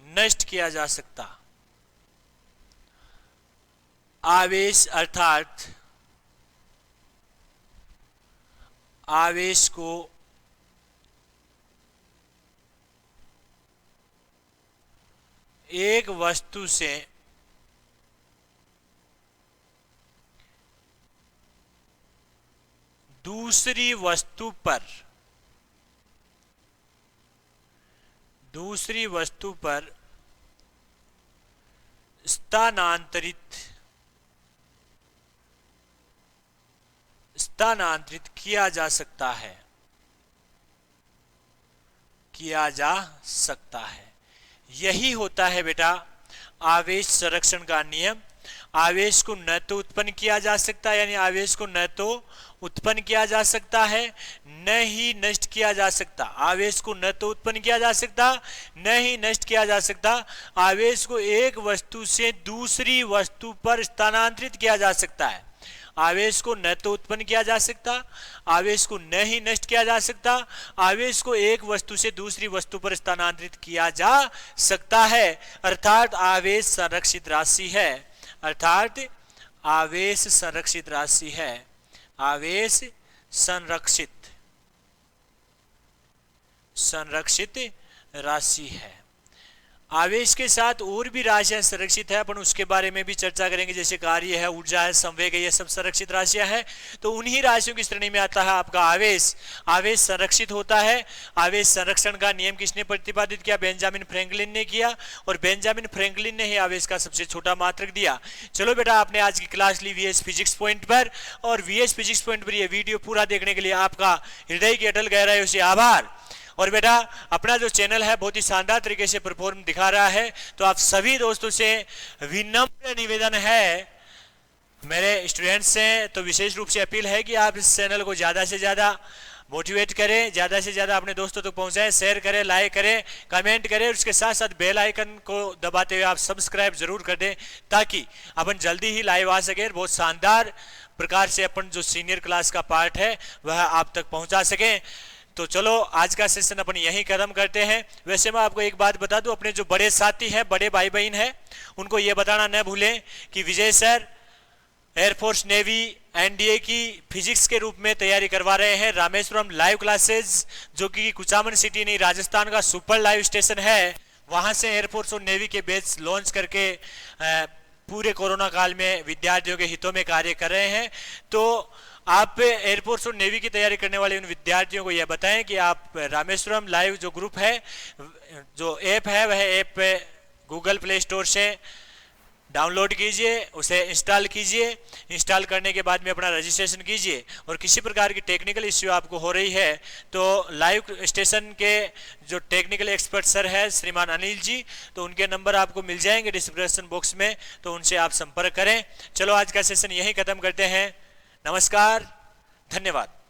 नष्ट किया जा सकता। आवेश अर्थात आवेश को एक वस्तु से दूसरी वस्तु पर स्थानांतरित किया जा सकता है, यही होता है बेटा आवेश संरक्षण का नियम। आवेश को न तो उत्पन्न किया जा सकता, यानी आवेश को न तो उत्पन्न किया जा सकता है, न ही नष्ट किया जा सकता। आवेश को न तो उत्पन्न किया जा सकता, न ही नष्ट किया जा सकता। आवेश को एक वस्तु से दूसरी वस्तु पर स्थानांतरित किया जा सकता है। आवेश को न तो उत्पन्न किया जा सकता, आवेश को न ही नष्ट किया जा सकता। आवेश को एक वस्तु से दूसरी वस्तु पर स्थानांतरित किया जा सकता है, अर्थात आवेश संरक्षित राशि है, अर्थात आवेश संरक्षित राशि है, आवेश संरक्षित राशि है। आवेश के साथ और भी राशियां संरक्षित है, अपन उसके बारे में भी चर्चा करेंगे, जैसे कार्य है, ऊर्जा है, संवेग है, ये सब संरक्षित राशियां है। तो उन्हीं राशियों की श्रेणी में आता है आपका आवेश। आवेश संरक्षित होता है। आवेश संरक्षण का नियम किसने प्रतिपादित किया? बेंजामिन फ्रैंकलिन ने किया, और बेंजामिन फ्रैंकलिन ने ही आवेश का सबसे छोटा मात्रक दिया। चलो बेटा, आपने आज की क्लास ली VS फिजिक्स पॉइंट पर, और VS फिजिक्स पॉइंट पर यह वीडियो पूरा देखने के लिए आपका हृदय की अटल गहराइयों से आभार। और बेटा, अपना जो चैनल है बहुत ही शानदार तरीके से परफॉर्म दिखा रहा है, तो आप सभी दोस्तों से विनम्र निवेदन है, मेरे स्टूडेंट्स से तो विशेष रूप से अपील है कि आप इस चैनल को ज़्यादा से ज़्यादा मोटिवेट करें, ज़्यादा से ज़्यादा अपने दोस्तों तक पहुंचाएं, शेयर करें, लाइक करें, कमेंट करें, और उसके साथ साथ बेल आइकन को दबाते हुए आप सब्सक्राइब जरूर कर दें, ताकि अपन जल्दी ही लाइव आ सके, बहुत शानदार प्रकार से अपन जो सीनियर क्लास का पार्ट है वह आप तक पहुँचा सकें। तो चलो आज का सेशन अपन यहीं खत्म करते हैं। वैसे मैं आपको एक बात बता दूं, अपने जो बड़े साथी हैं, बड़े भाई बहन हैं, उनको ये बताना न भूलें कि विजय सर एयरफोर्स नेवी NDA की फिजिक्स के रूप में तैयारी करवा रहे हैं। रामेश्वरम लाइव क्लासेस, जो कि कुचामन सिटी नहीं, राजस्थान का सुपर लाइव स्टेशन है, वहां से एयरफोर्स और नेवी के बैच लॉन्च करके पूरे कोरोना काल में विद्यार्थियों के हितों में कार्य कर रहे हैं। तो आप एयरफोर्स और नेवी की तैयारी करने वाले उन विद्यार्थियों को यह बताएं कि आप रामेश्वरम लाइव जो ग्रुप है, जो ऐप है, वह ऐप गूगल प्ले स्टोर से डाउनलोड कीजिए, उसे इंस्टॉल कीजिए। इंस्टॉल करने के बाद में अपना रजिस्ट्रेशन कीजिए, और किसी प्रकार की टेक्निकल इश्यू आपको हो रही है तो लाइव स्टेशन के जो टेक्निकल एक्सपर्ट सर है श्रीमान अनिल जी, तो उनके नंबर आपको मिल जाएंगे डिस्क्रिप्शन बॉक्स में, तो उनसे आप संपर्क करें। चलो आज का सेशन यहीं खत्म करते हैं। नमस्कार, धन्यवाद।